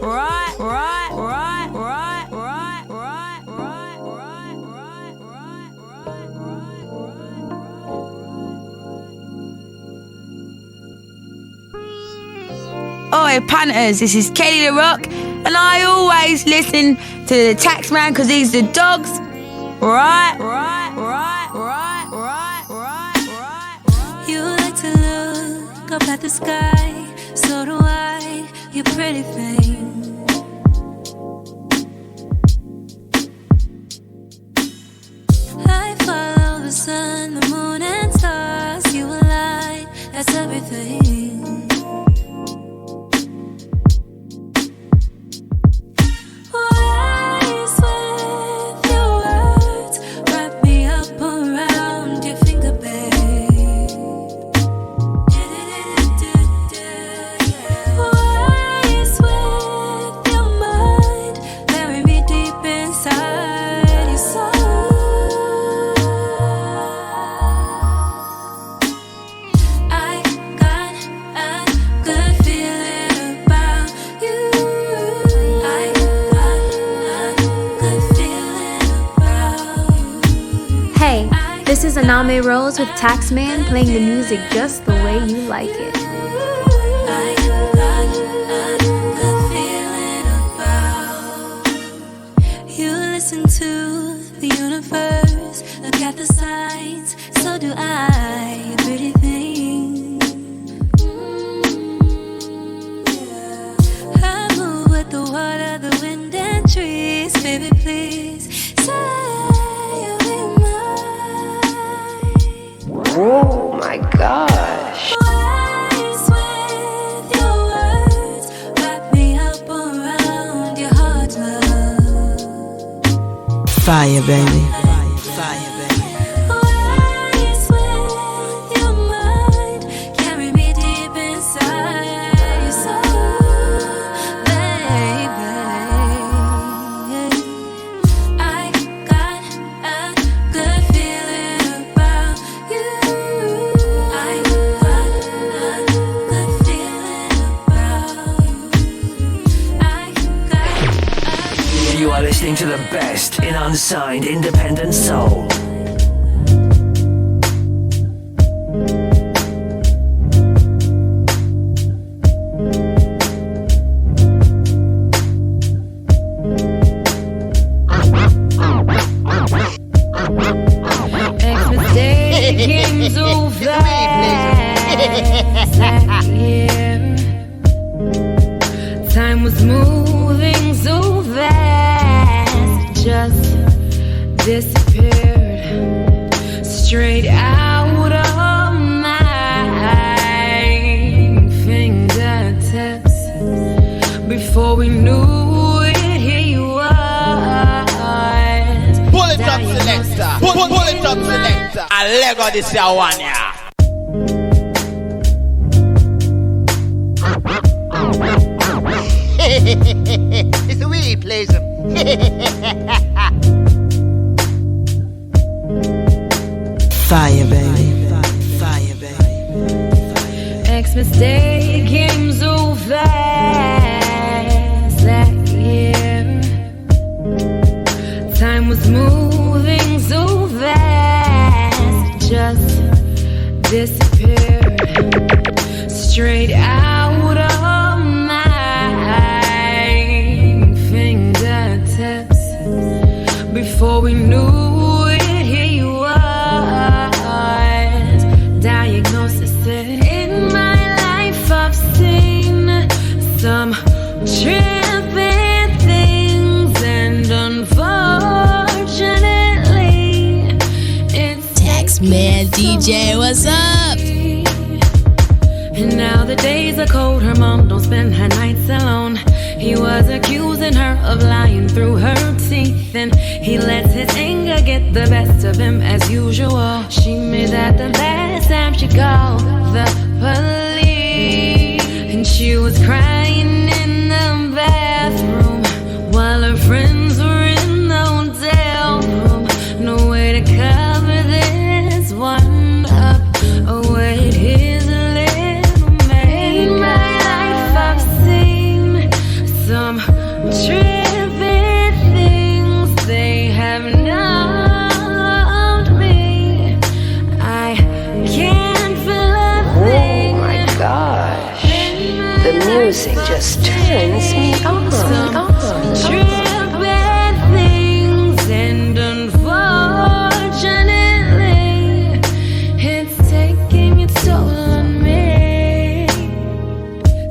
Oi, punters, this is Katie the Rock, and I always listen to the Taxman because he's the dogs. Right. You like to look up at the sky, so do I, you pretty thing. I follow the sun, the moon and stars, you align, that's everything. Wise with your words, wrap me up around your finger, babe. Wise with your mind, bury me deep inside your soul. I got a good feeling about you. I got a good feeling about you. Hey, this is Aname Rose with Taxman playing the music just the way you like it. I got a good feeling. universe. Look at the signs, so do I. A pretty thing. I move with the water, the wind and trees. Baby, please say you'll be mine. Oh my gosh. Wise with your words, wrap me up around your heart, love. Fire, baby. Wise with your mind, carry me deep inside your soul, baby. I got a good feeling about you. I got a good feeling about you. You are listening to the best in unsigned independent soul. Xmas Day came so fast that year. Time was moving so fast, just disappeared straight out of my fingertips. Before we knew it, here you was. Pull it up, selector. Pull it up, selector. I Lego this your one, yeah. It's the way he plays them. Fire, baby. Xmas Day came so fast that year. Time was moving so fast, just disappeared straight out of my fingertips. Before we knew it, here you was. Diagnosis said, in my life I've seen some tripping things, and unfortunately it's Taxman DJ, what's up? And now the days are cold, her mom don't spend her nights alone. He was accusing her of lying through her teeth, and he lets his anger get the best of him as usual. She made that the last time she called the police, and she was crying in the bathroom while her friends were in the hotel room. No way to cover this one up. Oh wait, here's a little man. In my life I've seen some tripping things, they have numbed me. I can't feel a thing. Oh my gosh. The music just turns me on. Tripping things, and unfortunately it's taking its toll on me.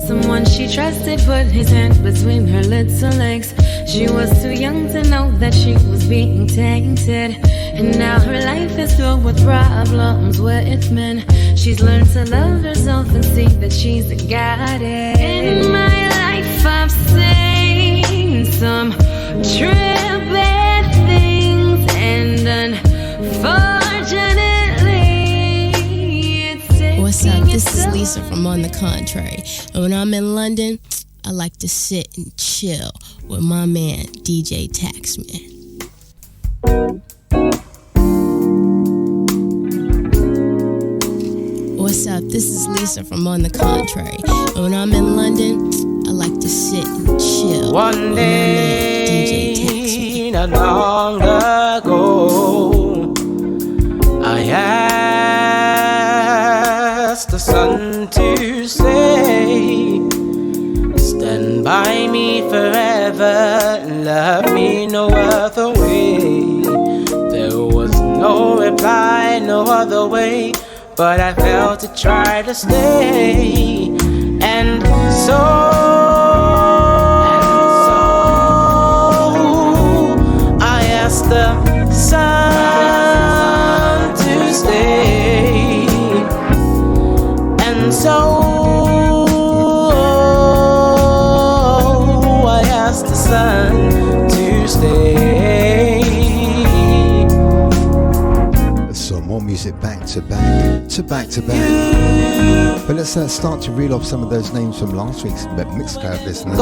Someone she trusted put his hand between her little legs. She was too young to know that she was being tainted, and now her life is filled with problems with men. She's learned to love herself and see that she's a goddess. In my life I've seen some tripping things, and unfortunately it's taking What's up? This its is toll. Lisa from On the Contrary. And when I'm in London, I like to sit and chill with my man, DJ Taxman. What's up? This is Lisa from On the Contrary. And when I'm in London, I like to sit and chill with my man, DJ Taxman. Not long ago, I asked the sun to say, stand by me forever and love me no other way. There find no other way, but I failed to try to stay. And so I asked the sun to stay. And so I asked the sun to stay. So more music back to back to back to back. But let's start to reel off some of those names from last week's Mixcloud listeners.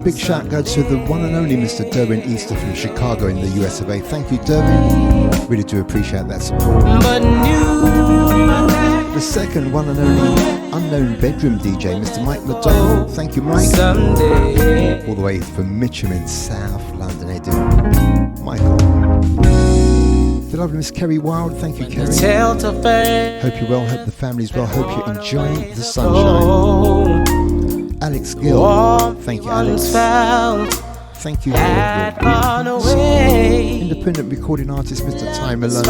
Big shout goes to the one and only Mr. Derwin Easter from Chicago in the US of A. Thank you, Derwin. Really do appreciate that support. The second one and only unknown bedroom DJ, Mr. Mike McDonald. Thank you, Mike. All the way from Mitcham in South London. They do. Michael. The lovely Miss Kerry Wild. Thank you, Kerry. Hope you're well. Hope the family's well. Hope you're enjoying the sunshine. Alex Gill. Thank you, Alex. Thank you for your greetings. Independent recording artist, Mr. Ty Malone.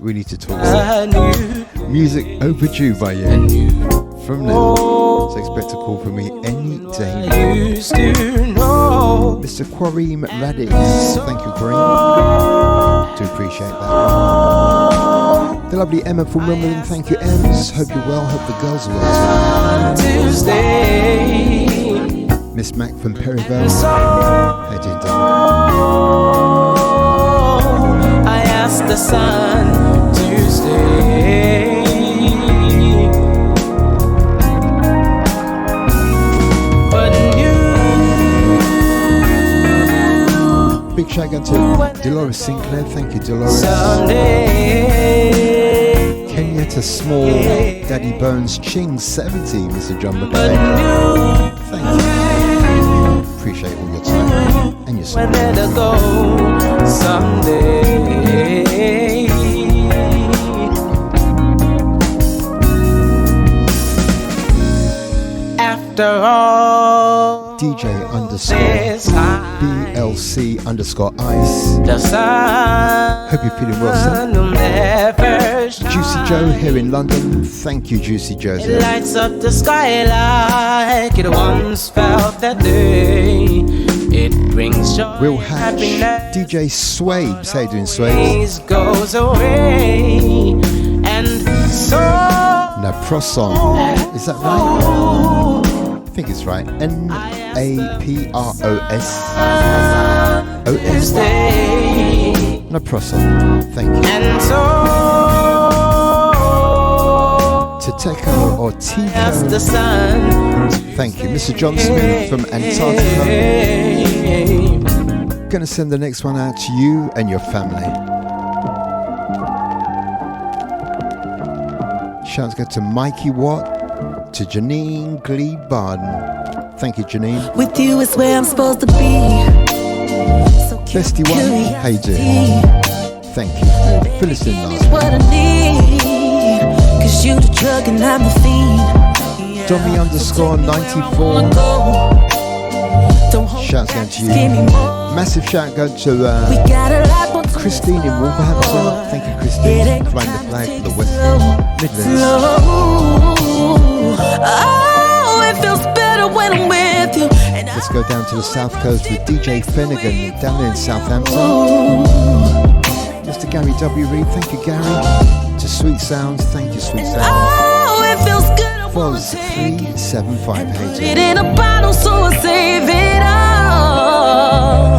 We need to talk. Music overdue by you. From now, so expect a call from me any day now. Mr. Quareem Radix. Thank you, Quareem. Do appreciate that. The lovely Emma from Wimbledon. Thank you, Ems. Hope you're well. Hope the girls are well too. Miss Mac from Perryville. How you doing, darling? I asked the sun to stay. Big shout out to Dolores Sinclair. Thank you, Dolores. Kenyatta Small, Daddy Bones, Ching 70, Mr. John McCain. Thank you. Appreciate all your time and your support. After all, DJ BLC _ice. Hope you're feeling well, sir. Juicy Joe here in London. Thank you, Juicy Joe. It lights up the sky like it once felt that day. It brings joy. Will Hatch. DJ Swabes. How you doing, Swabes? Goes away. And so Naproson. Is that right? I think it's right. NAPROS. OS. Naproson. Thank you. And so Teteco or Tico. Thank you. Mr. John Smith from Antarctica. Gonna send the next one out to you and your family. Shouts go to Mikey Watt, to Janine Gleebarden. Thank you, Janine. With you is where I'm supposed to be. Bestie One, how you doing? Thank you for listening last What I need, 'cause you the drug and I'm the fiend. Tommy _94. Shouts going to you. Massive shout go to Christine in Wolverhampton. Thank you, Christine. Flying the flag for the West Midlands. Oh, it feels better when I'm with you. Let's go down to the south coast with DJ Finnegan down there in Southampton. Mr. Gary W. Reed, thank you, Gary. To Sweet Sounds, thank you, Sweet Sounds. Oh, it feels good. Fuzz 375, It in a bottle, so I save it all.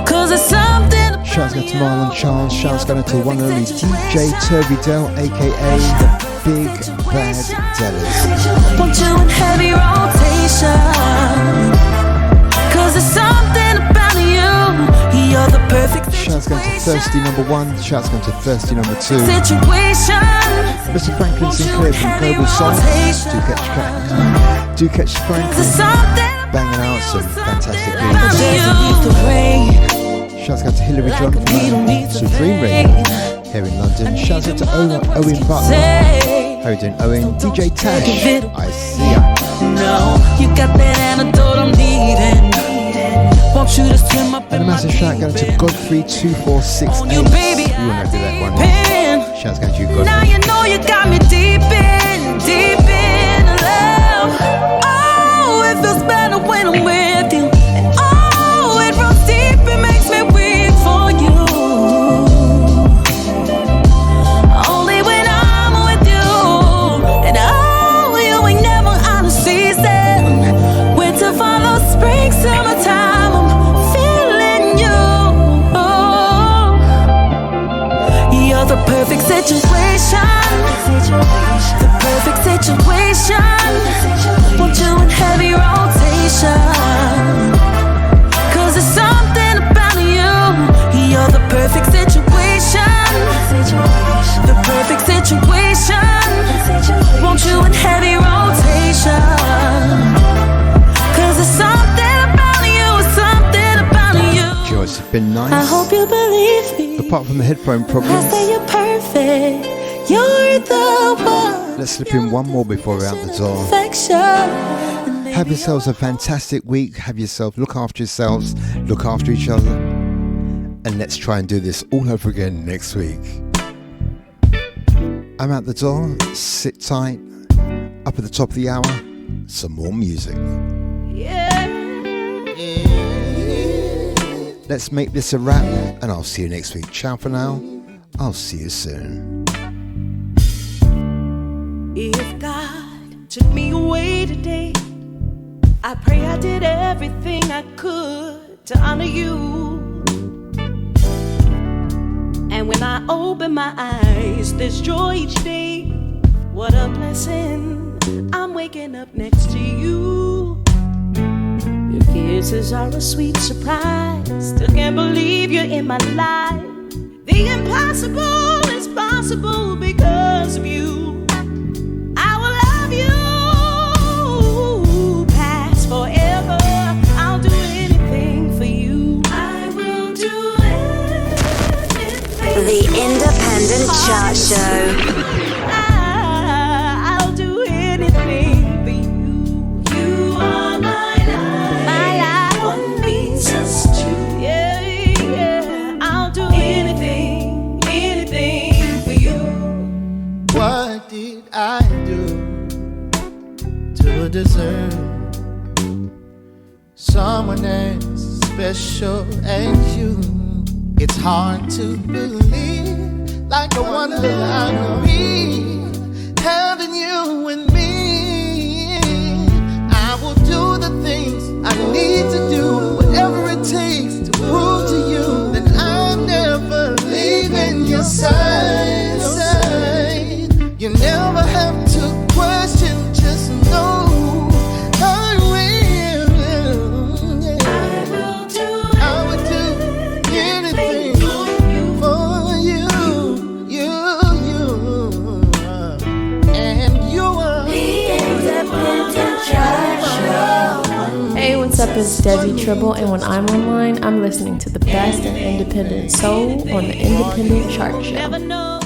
'Cause it's something. Shouts go to Marlon Charles. Shouts going to one and only DJ Turby Dell, aka the Big Bad Dallas. Want you in heavy rotation. 'Cause it's something about you. You're the perfect. Shouts going to Thirsty #1. Shouts going to Thirsty #2. Situation. Mr. Franklin Sinclair from Global Songs. Do catch Franklin banging out some fantastic beats. Shouts out to Hilary John from Supreme Radio here in London. Shouts out to Owen Butler. How you doing, Owen? DJ Tash, I see ya. No, you got that antidote I'm needing. Want you to swim up And a massive shout going to Godfrey2468. You wanna do that one? Shouts going to you, Godfrey. Now you know you got me deep in love. Oh, it feels better when I'm with you. And oh, it runs deep, it makes me weak for you. Only when I'm with you. And oh, you ain't never out of season. Winter follows spring, summertime, I'm feeling you. You're the perfect situation. The perfect situation. Want you in heavy rotation. Cause there's something about you. You're the perfect situation. The perfect situation. Want you in heavy rotation. Cause there's something about you. Something about you. Joyce, it's been nice. I hope you believe me. Apart from the headphone I problems, say you're perfect. You're the one. let's slip in one more before we're out the door. Perfection. Have yourselves a fantastic week. Look after yourselves, look after each other. And let's try and do this all over again next week. I'm out the door. Sit tight. Up at the top of the hour, some more music. Let's make this a wrap, and I'll see you next week. Ciao for now. I'll see you soon. If God took me away today, I pray I did everything I could to honor you. And when I open my eyes, there's joy each day. What a blessing, I'm waking up next to you. Your kisses are a sweet surprise. Still can't believe you're in my life. The impossible is possible because of you. I will love you past forever. I'll do anything for you. I will do anything. The Independent Chart Show. I'll do anything for you. You are my life. My life. What means us to. Yeah, yeah. I'll do anything for you. What did I do to deserve someone as special as you? It's hard to believe, like a wonder I could be having you with me. I will do the things I need to do, whatever it takes to prove to you that I'm never leaving your side. You never have to question, just know I will. Yeah. I will do anything for you, and you are the Independent Chart Show. Hey, what's up? It's Debbie Tribble, and when I'm online, I'm listening to the best in independent soul on the Independent Chart Show.